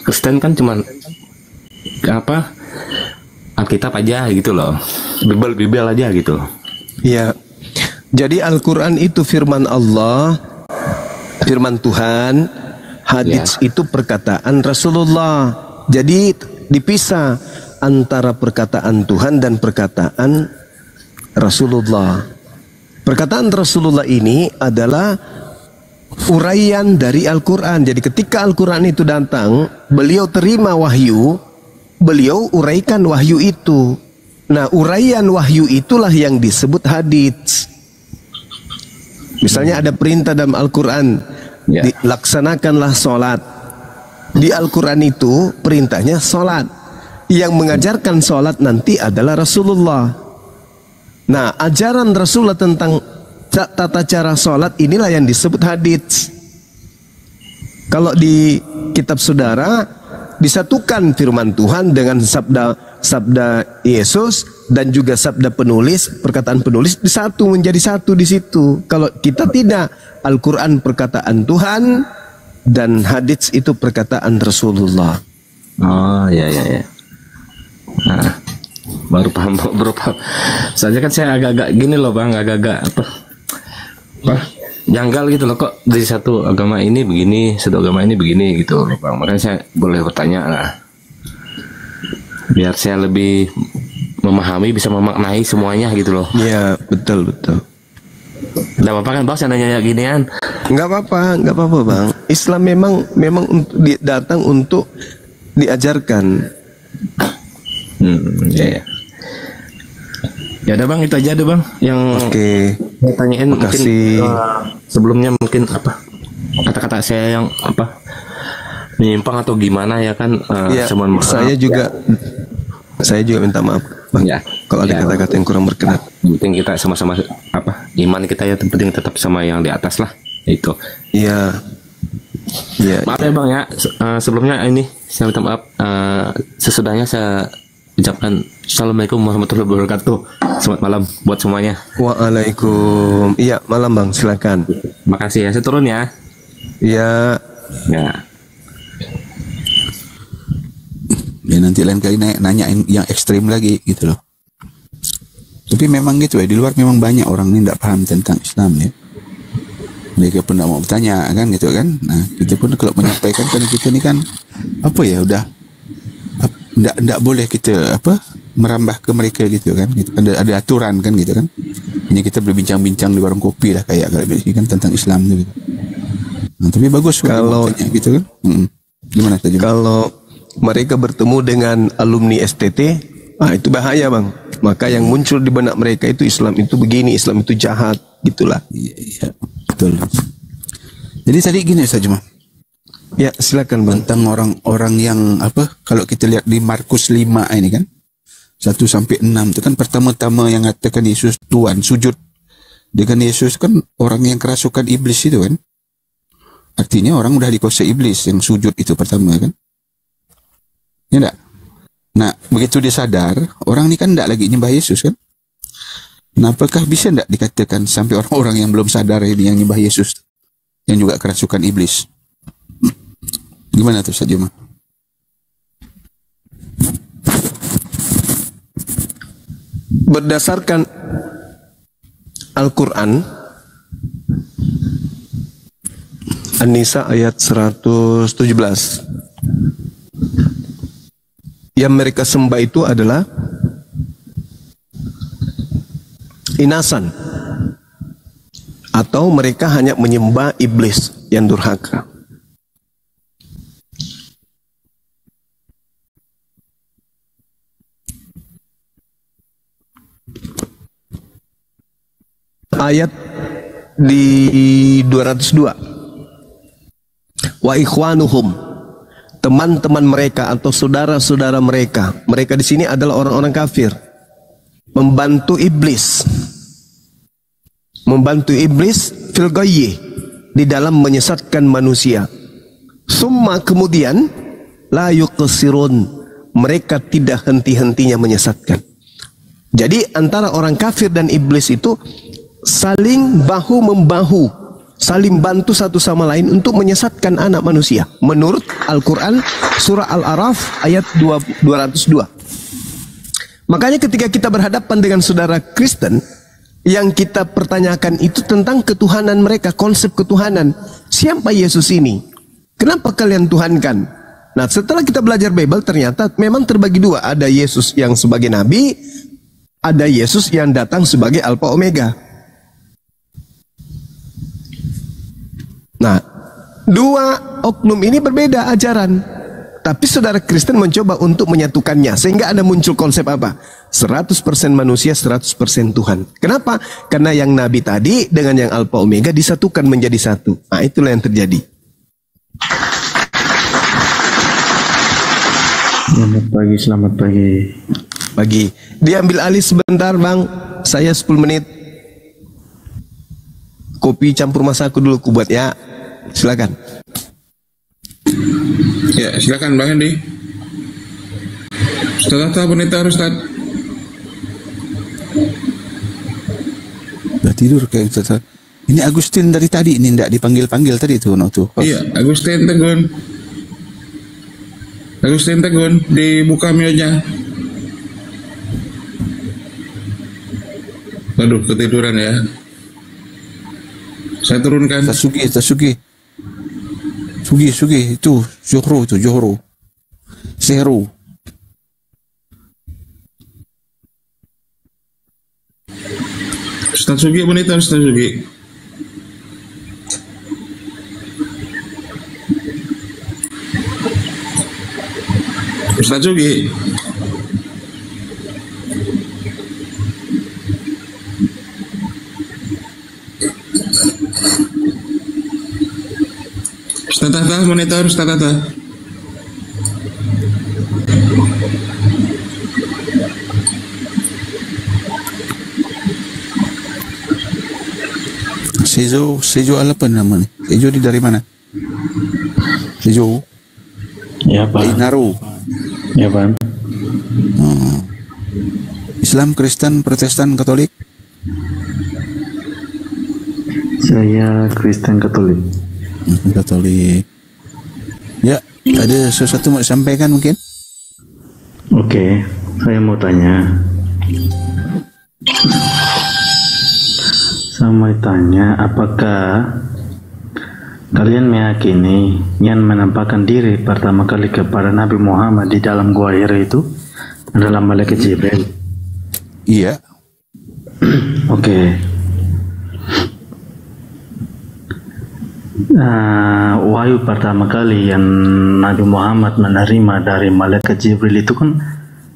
Kristen kan cuman Alkitab aja gitu loh, Bibel aja gitu. Iya. Jadi Al-Quran itu firman Allah, firman Tuhan. Hadis itu perkataan Rasulullah. Jadi dipisah antara perkataan Tuhan dan perkataan Rasulullah. Perkataan Rasulullah ini adalah uraian dari Al-Quran. Jadi ketika Al-Quran itu datang, beliau terima wahyu, beliau uraikan wahyu itu. Nah, uraian wahyu itulah yang disebut hadits. Misalnya ada perintah dalam Al-Quran, laksanakanlah sholat. Di Al-Quran itu perintahnya sholat. Yang mengajarkan sholat nanti adalah Rasulullah. Nah, ajaran Rasulullah tentang tata cara sholat inilah yang disebut hadits. Kalau di kitab saudara disatukan firman Tuhan dengan sabda Yesus dan juga sabda penulis, perkataan penulis disatu menjadi satu di situ. Kalau kita tidak, Al-Quran perkataan Tuhan dan hadits itu perkataan Rasulullah. Oh ya. Nah, baru paham. Soalnya kan saya agak-agak gini loh bang, agak-agak janggal gitu loh, kok dari satu agama ini begini, satu agama ini begini gitu loh bang. Makanya saya boleh bertanya lah, biar saya lebih memahami, bisa memaknai semuanya gitu loh. Iya betul. Nggak apa-apa kan bang, saya nanya ginian? Nggak apa-apa bang. Islam memang datang untuk diajarkan. Ya. Ya udah bang, itu aja deh bang yang saya tanyain. Mungkin sebelumnya mungkin kata-kata saya yang menyimpang atau gimana ya kan. Saya juga minta maaf bang ya, kalau ada kata-kata yang kurang berkenan. Yang penting kita sama-sama iman kita ya, penting tetap sama yang di atas lah itu. Iya. Maaf ya bang ya, sebelumnya ini saya minta maaf. Sesudahnya saya ucapkan Assalamualaikum warahmatullahi wabarakatuh. Selamat malam buat semuanya. Waalaikumsalam. Iya malam bang, silakan. Makasih ya, saya turun ya. Iya. Ya nanti lain kali nanya yang ekstrim lagi gitu loh. Tapi memang gitu ya, di luar memang banyak orang ini tidak paham tentang Islam ya. Mereka pun tidak mau bertanya kan gitu kan. Nah kita pun kalau menyampaikan, karena kita ini kan udah tidak boleh kita merambah ke mereka gitu kan. Gitu. Ada aturan kan gitu kan. Hanya kita berbincang-bincang di warung kopi lah kayak ini kan tentang Islam gitu. Nah, tapi bagus kalau gitu kan. Gimana tadi? Kalau mereka bertemu dengan alumni STT, itu bahaya bang. Maka yang muncul di benak mereka itu Islam itu begini, Islam itu jahat, gitulah. Iya, betul. Jadi tadi gini saja mah. Ya silakan bang. Tentang orang-orang yang kalau kita lihat di Markus 5 ini kan 1-6 itu kan pertama-tama yang katakan Yesus Tuhan sujud dengan Yesus kan orang yang kerasukan iblis itu kan. Artinya orang udah dikuasai iblis yang sujud itu pertama kan. Ya enggak? Nah, begitu dia sadar, orang ini kan enggak lagi nyembah Yesus kan? Nah, apakah bisa enggak dikatakan sampai orang-orang yang belum sadar ini yang nyembah Yesus, yang juga kerasukan iblis? Gimana tuh saja mah? Berdasarkan Al-Quran, An-Nisa ayat 117, yang mereka sembah itu adalah inasan, atau mereka hanya menyembah iblis yang durhaka. Ayat di 202. Wa ikhwanuhum, teman-teman mereka atau saudara-saudara mereka. Mereka di sini adalah orang-orang kafir. Membantu iblis. Membantu iblis fil ghayyi, di dalam menyesatkan manusia. Summa, kemudian la yuqsirun, mereka tidak henti-hentinya menyesatkan. Jadi antara orang kafir dan iblis itu saling bahu-membahu, saling bantu satu sama lain untuk menyesatkan anak manusia. Menurut Al-Quran surah Al-A'raf ayat 202. Makanya ketika kita berhadapan dengan saudara Kristen, yang kita pertanyakan itu tentang ketuhanan mereka, konsep ketuhanan. Siapa Yesus ini? Kenapa kalian tuhankan? Nah, setelah kita belajar Bible, ternyata memang terbagi dua. Ada Yesus yang sebagai nabi, ada Yesus yang datang sebagai Alfa Omega. Nah, dua oknum ini berbeda ajaran. Tapi saudara Kristen mencoba untuk menyatukannya. Sehingga ada muncul konsep apa? 100% manusia, 100% Tuhan. Kenapa? Karena yang nabi tadi dengan yang Alfa Omega disatukan menjadi satu. Nah, itulah yang terjadi. Selamat pagi, selamat pagi. Pagi. Diambil alih sebentar, Bang. Saya 10 menit. Kopi campur masaku dulu ku buat ya. Silakan. Ya, silakan Bang Hendi. Ustaz Atta, Pendeta Ustaz. Udah tidur kayak Ustaz. Ini Agustin dari tadi, ini tidak dipanggil-panggil tadi tuh, no, tuh. Iya, Agustin Tegun. Agustin Tegun, dibuka mute-nya. Waduh, ketiduran ya. Saya turunkan. Sugi. Sugi, itu Johro. Seru. Ustaz Sugi, Pendeta Ustaz Sugi. Ustaz Sugi. Ustaz Atta, Pendeta Ustaz Atta. Sejo apa namanya? Sejo dari mana? Sejo. Ya, Pak. Naru. Ya, Pak. Islam, Kristen, Protestan, Katolik? Saya Kristen Katolik. Katolik. Ya, ada sesuatu mau disampaikan mungkin? Oke, saya mau tanya. Saya mau tanya, apakah kalian meyakini yang menampakkan diri pertama kali kepada Nabi Muhammad di dalam gua Hira itu adalah malaikat Jibril? Iya. Oke. Wahyu pertama kali yang Nabi Muhammad menerima dari malaikat Jibril itu kan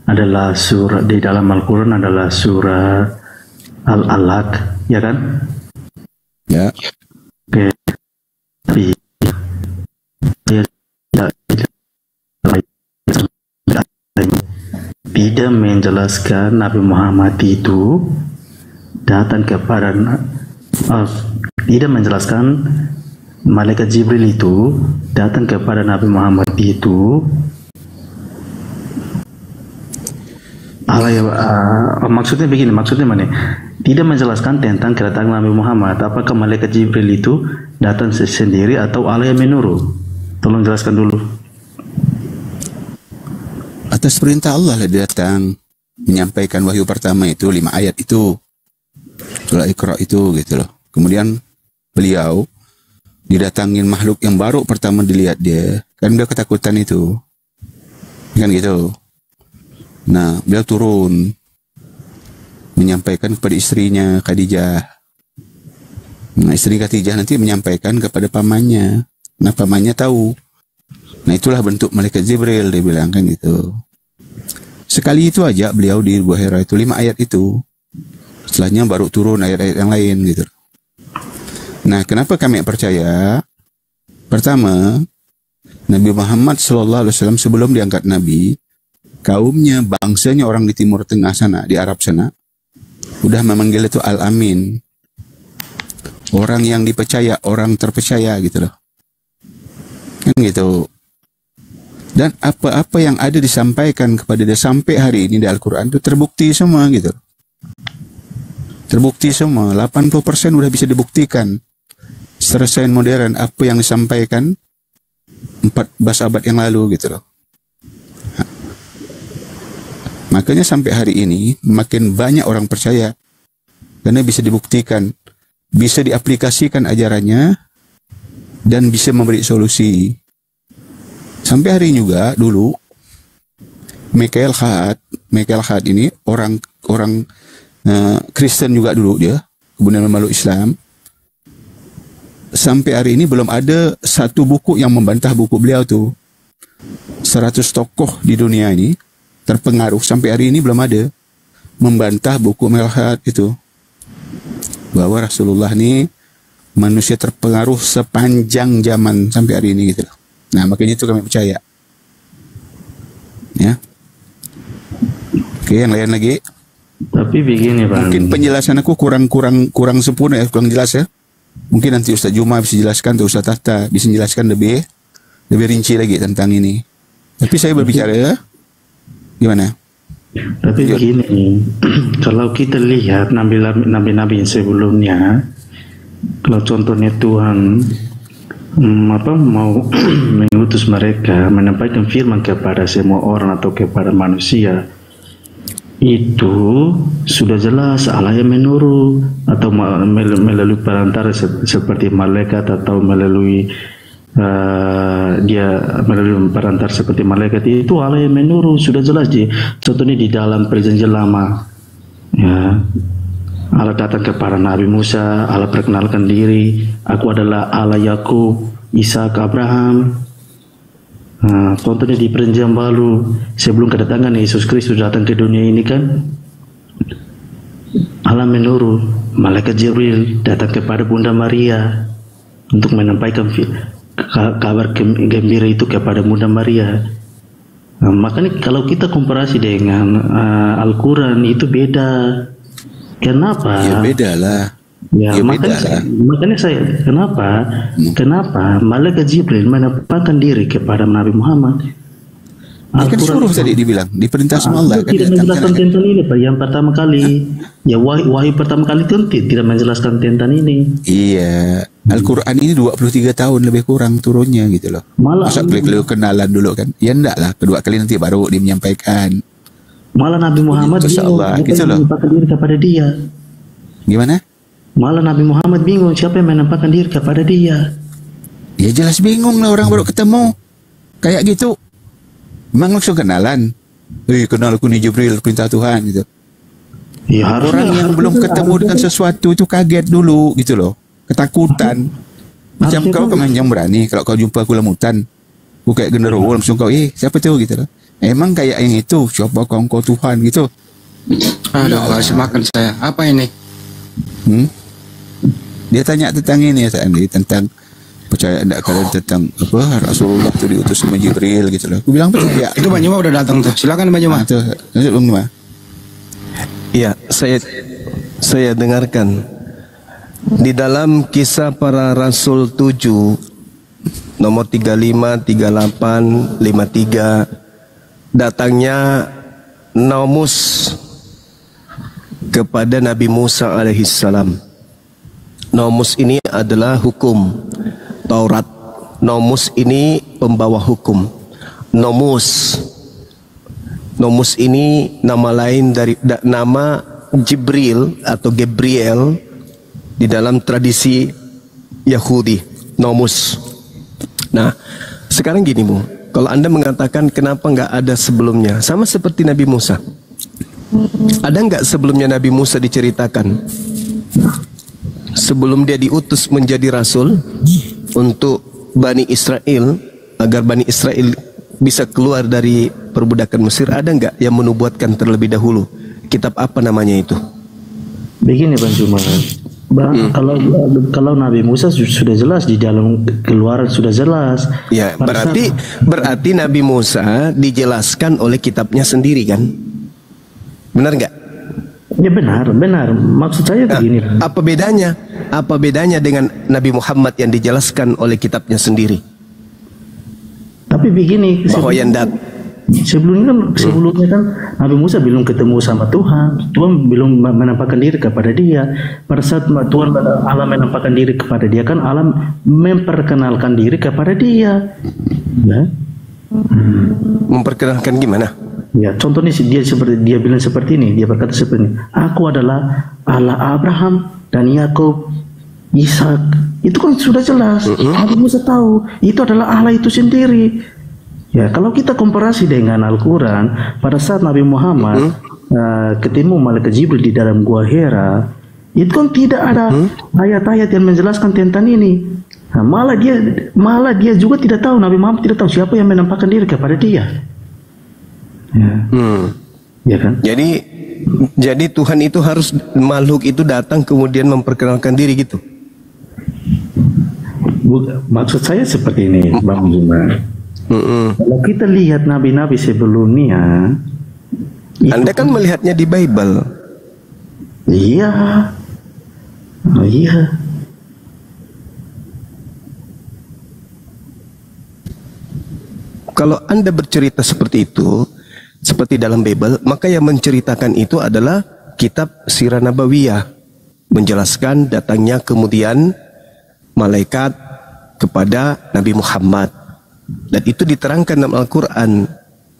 adalah surah di dalam Al-Quran, adalah surah Al-Alaq, ya kan? Ya. Oke. Tapi tidak menjelaskan Nabi Muhammad itu datang kepada tidak menjelaskan malaikat Jibril itu datang kepada Nabi Muhammad itu maksudnya begini, maksudnya mana? Tidak menjelaskan tentang kedatangan Nabi Muhammad. Apakah malaikat Jibril itu datang sendiri atau Allah yang menyuruh? Tolong jelaskan dulu. Atas perintah Allah lah dia datang menyampaikan wahyu pertama itu 5 ayat itu, surah Iqra itu gitu loh. Kemudian beliau didatangin makhluk yang baru pertama dilihat dia, kan dia ketakutan itu, kan gitu. Nah beliau turun menyampaikan kepada istrinya Khadijah. Nah, istri Khadijah nanti menyampaikan kepada pamannya. Nah, pamannya tahu. Nah, itulah bentuk malaikat Jibril, dia bilang kan gitu. Sekali itu aja beliau di Gua Hira itu 5 ayat itu. Setelahnya baru turun ayat-ayat yang lain gitu. Nah, kenapa kami percaya? Pertama, Nabi Muhammad SAW sebelum diangkat Nabi, kaumnya, bangsanya orang di Timur Tengah sana, di Arab sana, udah memanggil itu Al-Amin. Orang yang dipercaya, orang terpercaya gitu loh. Kan gitu. Dan apa-apa yang ada disampaikan kepada dia sampai hari ini di Al-Quran itu terbukti semua gitu. Terbukti semua, 80% udah bisa dibuktikan secara sains modern apa yang disampaikan 14 abad yang lalu gitu loh. Makanya sampai hari ini makin banyak orang percaya karena bisa dibuktikan, bisa diaplikasikan ajarannya dan bisa memberi solusi. Sampai hari ini juga dulu Michael Khat ini orang Kristen juga dulu dia, kemudian memeluk Islam. Sampai hari ini belum ada satu buku yang membantah buku beliau tuh. 100 tokoh di dunia ini terpengaruh sampai hari ini belum ada membantah buku Melhat itu, bahwa Rasulullah ini manusia terpengaruh sepanjang zaman sampai hari ini gitu loh. Nah, makanya itu kami percaya. Ya. Oke, yang lain lagi. Tapi begini, Bang. Mungkin penjelasan aku kurang sempurna ya, kurang jelas ya. Mungkin nanti Ustaz Juma bisa jelaskan, atau Ustaz Tahta bisa jelaskan lebih rinci lagi tentang ini. Tapi saya berbicara ya. Gimana? Tapi begini, kalau kita lihat nabi-nabi sebelumnya, kalau contohnya Tuhan mau mengutus mereka menyampaikan firman kepada semua orang atau kepada manusia, itu sudah jelas Allah yang menurut atau melalui perantara seperti malaikat atau melalui melalui perantara seperti malaikat, itu Allah yang menurut, sudah jelas. Contohnya di dalam perjanjian lama, ya, Allah datang kepada Nabi Musa, Allah perkenalkan diri, aku adalah Allah Yakub, Ishak, Abraham. Nah, contohnya di perjanjian baru, sebelum kedatangan Yesus Kristus datang ke dunia ini kan, Allah menurut malaikat Jibril datang kepada Bunda Maria untuk menyampaikan kabar gembira itu kepada Bunda Maria. Nah, makanya kalau kita komparasi dengan Al-Quran itu beda. Kenapa? Ya beda lah. Ya, makanya saya kenapa malaikat Jibril menampakkan diri kepada Nabi Muhammad? Kan suruh tadi dibilang, diperintah sama Allah kan. Tidak menjelaskan tentang ini, Pak. Yang pertama kali, ya wahyu pertama kali itu tidak menjelaskan tentang ini. Iya, Al-Quran ini 23 tahun lebih kurang turunnya gitu loh. Masa kali kenalan dulu kan? Ya enggak lah, kedua kali nanti baru dia menyampaikan. Malah Nabi Muhammad bingung gitu loh. menampakkan diri kepada dia. Gimana? Malah Nabi Muhammad bingung siapa yang menampakkan diri kepada dia. Ya jelas bingung lah, orang baru ketemu kayak gitu. Memang langsung kenalan. Kenal aku nih Jibril, perintah Tuhan gitu. Ya, orang yang belum ketemu dengan sesuatu itu kaget dulu gitu loh. Ketakutan. Macam kau kan yang berani, kalau kau jumpa aku lamutan, aku kayak genderuwo langsung kau, siapa tuh gitu loh. Emang kayak yang itu, coba kau Tuhan gitu. Aduh, harus makan saya. Apa ini? Dia tanya tentang ini ya, tentang percaya enggak kalian tentang apa Rasulullah itu diutus sama Jibril gitu loh. Aku bilang percaya. Itu Bang Juma udah datang tuh. Silakan Bang Juma. Tuh, Bang Juma. Iya, saya dengarkan di dalam Kisah Para Rasul 7 nomor 35, 38, 53 datangnya Nomus kepada Nabi Musa alaihissalam. Nomus ini adalah hukum Taurat. Nomus ini pembawa hukum. Nomus ini nama lain dari nama Jibril atau Gabriel di dalam tradisi Yahudi. Nomus. Nah, sekarang gini Bu, kalau Anda mengatakan kenapa nggak ada sebelumnya, sama seperti Nabi Musa. Ada nggak sebelumnya Nabi Musa diceritakan? Sebelum dia diutus menjadi rasul untuk Bani Israel, agar Bani Israel bisa keluar dari perbudakan Mesir, ada nggak yang menubuatkan terlebih dahulu? Kitab apa namanya itu? Begini Bang Juma, kalau Nabi Musa sudah jelas di dalam Keluaran sudah jelas. Ya, berarti Nabi Musa dijelaskan oleh kitabnya sendiri kan? Benar nggak? Ya benar. Maksud saya begini. Apa bedanya? Apa bedanya dengan Nabi Muhammad yang dijelaskan oleh kitabnya sendiri? Tapi begini. Sebelumnya kan Nabi Musa belum ketemu sama Tuhan. Tuhan belum menampakkan diri kepada dia. Pada saat Tuhan Allah menampakkan diri kepada dia, kan Allah memperkenalkan diri kepada dia. Ya. Memperkenalkan gimana? Ya, contohnya dia bilang seperti ini. Dia berkata seperti ini. Aku adalah Allah Abraham dan Yakub, Ishak. Itu kan sudah jelas. Nabi Musa tahu itu adalah Allah itu sendiri. Ya, kalau kita komparasi dengan Al-Quran, pada saat Nabi Muhammad ketemu malaikat Jibril di dalam gua Hira, itu kan tidak ada ayat-ayat yang menjelaskan tentang ini. Nah, malah dia juga tidak tahu, Nabi Muhammad tidak tahu siapa yang menampakkan diri kepada dia. Ya kan? Jadi Tuhan itu harus makhluk itu datang kemudian memperkenalkan diri gitu. Maksud saya seperti ini, Bang Juma. Kalau kita lihat nabi-nabi sebelumnya, Anda kan melihatnya di Bible. Iya. Oh, iya. Kalau Anda bercerita seperti itu, seperti dalam Bible, maka yang menceritakan itu adalah kitab Sirah Nabawiyah, menjelaskan datangnya kemudian malaikat kepada Nabi Muhammad, dan itu diterangkan dalam Al-Quran.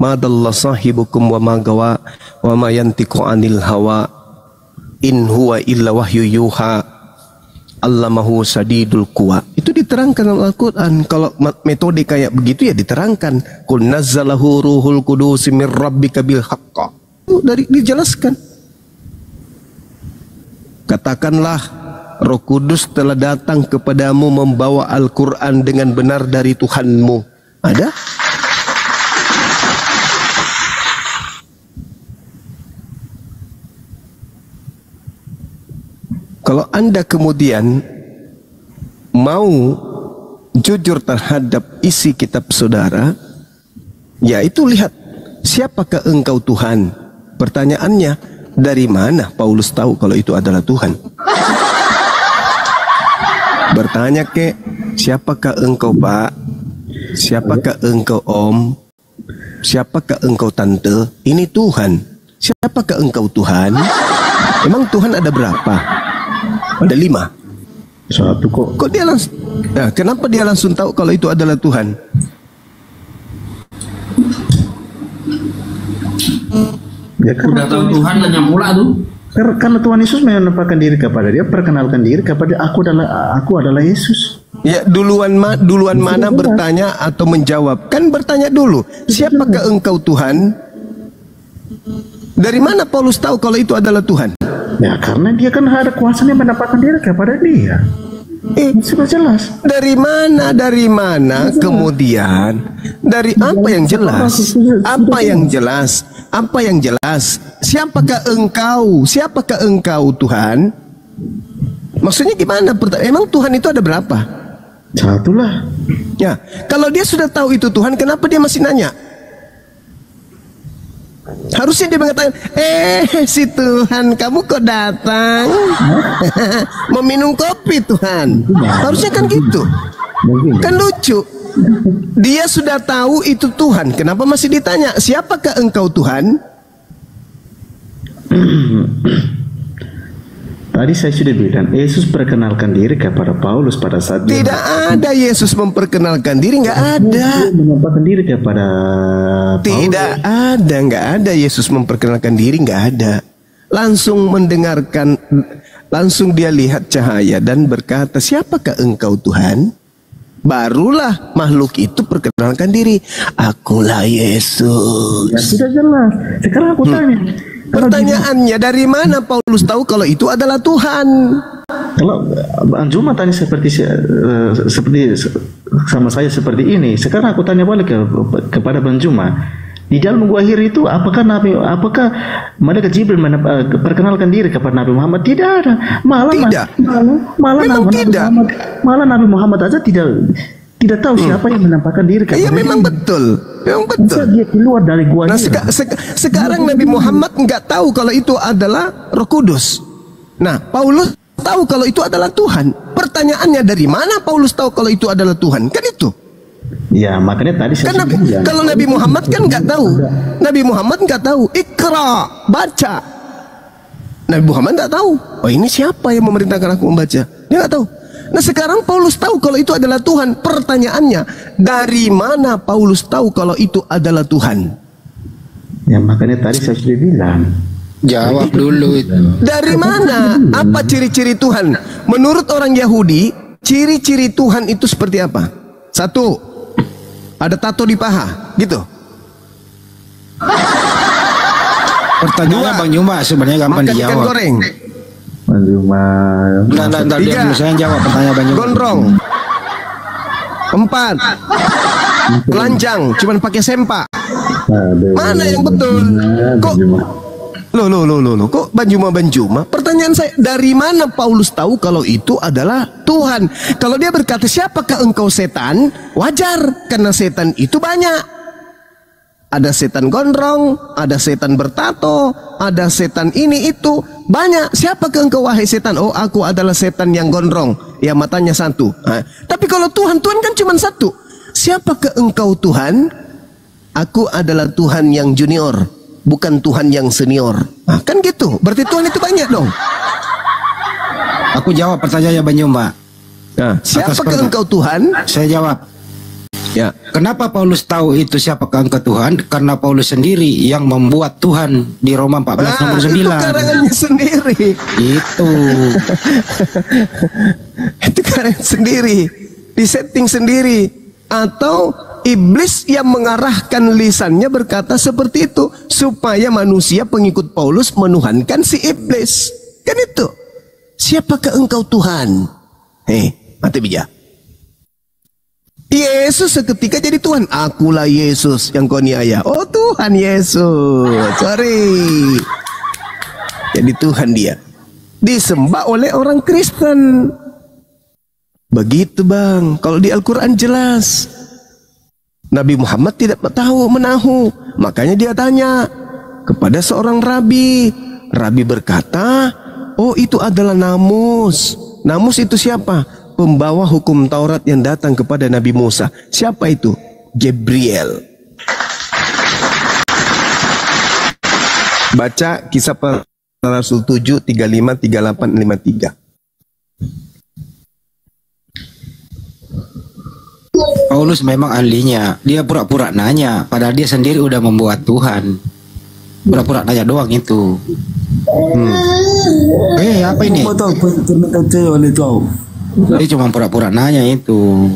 Ma dalla sahibukum wa ma gawa wa ma yantiqu anil hawa in huwa illa wahyu yuha allamahu sadidul quwa. Itu diterangkan dalam Al-Quran. Kalau metode kayak begitu ya diterangkan. Qul nazzalahu ruhul qudus mir rabbika bil haqq. Itu dijelaskan. Katakanlah Roh Kudus telah datang kepadamu membawa Al-Quran dengan benar dari Tuhanmu. Ada? Kalau Anda kemudian mau jujur terhadap isi kitab saudara, ya itu lihat, siapakah engkau Tuhan? Pertanyaannya, dari mana Paulus tahu kalau itu adalah Tuhan? Bertanya ke, siapakah engkau Pak? Siapakah engkau Om? Siapakah engkau Tante? Ini Tuhan. Siapakah engkau Tuhan? Emang Tuhan ada berapa? Ada 5. Satu kok. Kok dia langsung? Nah, kenapa dia langsung tahu kalau itu adalah Tuhan? Ya karena tahu Tuhan hanya pula tuh. Karena Tuhan Yesus menampakkan diri kepada dia, perkenalkan diri kepada aku adalah Yesus. Ya, duluan mana bertanya atau menjawab? Kan bertanya dulu, siapakah engkau Tuhan? Dari mana Paulus tahu kalau itu adalah Tuhan? Ya karena dia kan ada kuasanya menampakkan diri kepada dia. Sudah jelas. Dari mana? Kemudian dari apa yang jelas? Apa yang jelas? Apa yang jelas? Siapakah engkau Tuhan? Maksudnya gimana? Emang Tuhan itu ada berapa? Satu lah. Ya, kalau dia sudah tahu itu Tuhan, kenapa dia masih nanya? Harusnya dia mengatakan, si Tuhan, kamu kok datang? Mau minum kopi Tuhan. Harusnya kan gitu. Kan lucu. Dia sudah tahu itu Tuhan, kenapa masih ditanya, siapakah engkau Tuhan? Tadi saya sudah bilang, Yesus perkenalkan diri kepada Paulus pada saat tidak ada Yesus memperkenalkan diri, nggak ada. Menampakkan diri kepada tidak ada, nggak ada Yesus memperkenalkan diri, nggak ada. Langsung mendengarkan, langsung dia lihat cahaya dan berkata, siapakah engkau Tuhan? Barulah makhluk itu perkenalkan diri, akulah Yesus. Ya sudah jelas. Sekarang aku tanya, Pertanyaannya, dari mana Paulus tahu kalau itu adalah Tuhan? Kalau Bang Juma tanya seperti sama saya seperti ini, sekarang aku tanya balik kepada Bang Juma. Di dalam gua akhir itu apakah malaikat Jibril perkenalkan diri kepada Nabi Muhammad? Tidak ada. Malah Nabi Muhammad aja tidak tahu siapa yang menampakkan diri kepada dia. Memang betul. Dia keluar dari gua. Nah, sekarang Nabi Muhammad nggak tahu kalau itu adalah Roh Kudus. Nah, Paulus tahu kalau itu adalah Tuhan. Pertanyaannya, dari mana Paulus tahu kalau itu adalah Tuhan? Kan itu. Ya, makanya tadi saya kalau Nabi Muhammad kan nggak tahu. Nabi Muhammad nggak tahu. Iqra, baca. Nabi Muhammad nggak tahu. Oh, ini siapa yang memerintahkan aku membaca? Dia nggak tahu. Nah, sekarang Paulus tahu kalau itu adalah Tuhan. Pertanyaannya, dari mana Paulus tahu kalau itu adalah Tuhan? Ya, makanya tadi saya sudah bilang. Jawab dulu itu. Dari mana? Apa ciri-ciri Tuhan? Menurut orang Yahudi, ciri-ciri Tuhan itu seperti apa? 1, ada tato di paha, gitu. Pertanyaannya Bang Juma sebenarnya gampang dijawab. Makan ikan goreng. Bang Juma. Nah, 3, saya jawab pertanyaan Bang Juma. Gondrong. 4, telanjang, cuman pakai sempak. Mana yang betul? Kok Loh, kok Banjuma? Pertanyaan saya, dari mana Paulus tahu kalau itu adalah Tuhan? Kalau dia berkata, siapakah engkau setan? Wajar, karena setan itu banyak. Ada setan gondrong, ada setan bertato, ada setan ini itu, banyak. Siapakah engkau wahai setan? Oh, aku adalah setan yang gondrong, ya matanya 1. Nah, tapi kalau Tuhan kan cuma 1. Siapakah engkau Tuhan? Aku adalah Tuhan yang junior, bukan Tuhan yang senior. Nah, kan gitu. Berarti Tuhan itu banyak dong. Aku jawab pertanyaannya Bang Juma. Nah, siapakah engkau Tuhan? Saya jawab. Ya. Kenapa Paulus tahu itu siapakah engkau Tuhan? Karena Paulus sendiri yang membuat Tuhan di Roma 14 nomor 9. Itu karangannya sendiri. Itu karangan sendiri. Disetting sendiri. Atau iblis yang mengarahkan lisannya berkata seperti itu, supaya manusia pengikut Paulus menuhankan si iblis. Kan itu. Siapakah engkau Tuhan? Mati bijak. Yesus seketika jadi Tuhan. Akulah Yesus yang kau niaya. Oh, Tuhan Yesus. Sorry. Jadi Tuhan dia. Disembah oleh orang Kristen. Begitu Bang. Kalau di Al-Quran jelas. Nabi Muhammad tidak menahu. Makanya dia tanya kepada seorang rabi. Rabi berkata, oh itu adalah Namus. Namus itu siapa? Pembawa hukum Taurat yang datang kepada Nabi Musa. Siapa itu? Gabriel. Baca Kisah Para Rasul 7, 35, 38, 53. Paulus memang ahlinya. Dia pura-pura nanya, padahal dia sendiri udah membuat Tuhan. Pura-pura nanya doang itu. Apa ini? Dia cuma pura-pura nanya itu.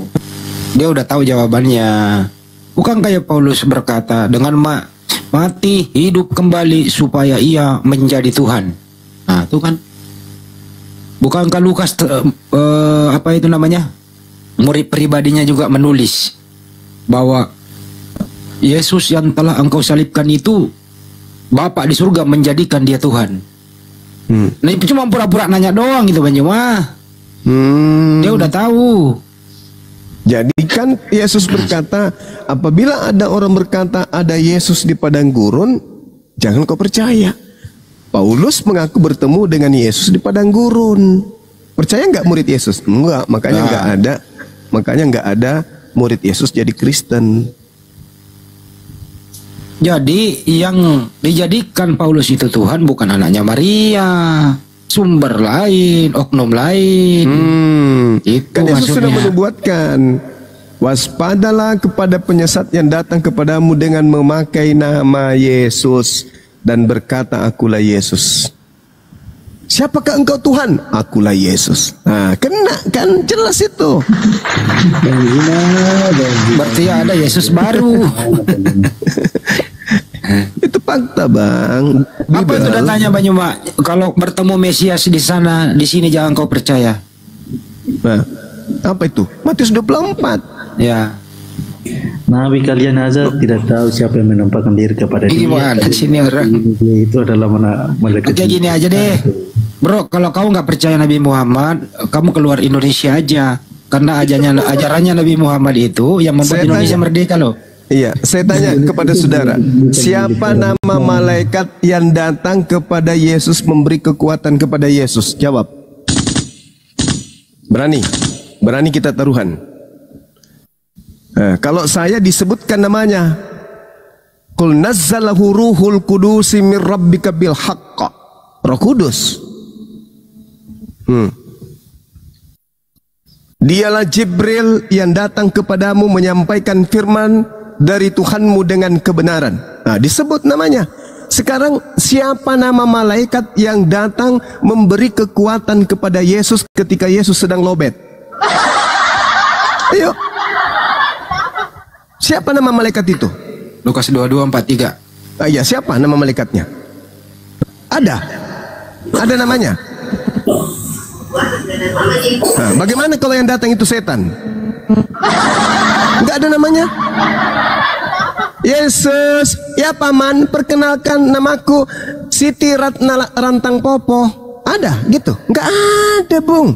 Dia udah tahu jawabannya. Bukan kayak Paulus berkata, dengan mati hidup kembali supaya ia menjadi Tuhan. Nah itu kan. Bukankah Lukas apa itu namanya, murid pribadinya juga menulis bahwa Yesus yang telah engkau salibkan itu Bapa di surga menjadikan dia Tuhan. Nah itu cuma pura-pura nanya doang itu Bang Juma. Dia udah tahu. Jadi kan Yesus berkata, apabila ada orang berkata ada Yesus di padang gurun, jangan kau percaya. Paulus mengaku bertemu dengan Yesus di padang gurun. Percaya nggak murid Yesus? Enggak, makanya nggak ada. Makanya nggak ada murid Yesus jadi Kristen. Jadi yang dijadikan Paulus itu Tuhan bukan anaknya Maria. Sumber lain, oknum lain. Itu kan Yesus sudah maksudnya. menubuatkan, waspadalah kepada penyesat yang datang kepadamu dengan memakai nama Yesus dan berkata, akulah Yesus. Siapakah engkau Tuhan? Akulah Yesus. Nah, kena kan, jelas itu. Berarti ada Yesus baru. Itu fakta bang. Apa itu datanya Banyuma? Kalau bertemu Mesias di sana, di sini jangan kau percaya. Nah, apa itu? Matius 24. Ya. Nabi kalian aja tidak tahu siapa yang menampakkan diri kepada dia. Gimana sini orang? Itu adalah malaikat. Kayak gini aja deh, bro. Kalau kau nggak percaya Nabi Muhammad, kamu keluar Indonesia aja. Karena ajarannya Nabi Muhammad itu yang membuat Indonesia merdeka loh. Iya, saya tanya kepada saudara, siapa nama malaikat yang datang kepada Yesus memberi kekuatan kepada Yesus? Jawab. Berani kita taruhan. Kalau saya disebutkan namanya, Qul nazzalahu ruhul qudusi mir rabbika bil haqq. Roh Kudus. Dialah Jibril yang datang kepadamu menyampaikan firman dari Tuhanmu dengan kebenaran. Nah, disebut namanya. Sekarang siapa nama malaikat yang datang memberi kekuatan kepada Yesus ketika Yesus sedang lobet? Ayo. Siapa nama malaikat itu? Lukas 22:43. Iya, siapa nama malaikatnya? Ada namanya. Nah, bagaimana kalau yang datang itu setan? Enggak ada namanya. Yesus, ya paman, perkenalkan namaku Siti Ratna Rantang Popo. Ada gitu? Enggak ada, Bung.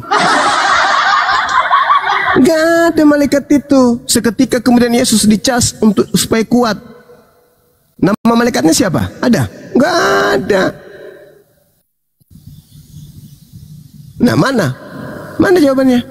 Enggak ada malaikat itu. Seketika kemudian Yesus dicas untuk supaya kuat. Nama malaikatnya siapa? Ada? Enggak ada. Nah, mana jawabannya?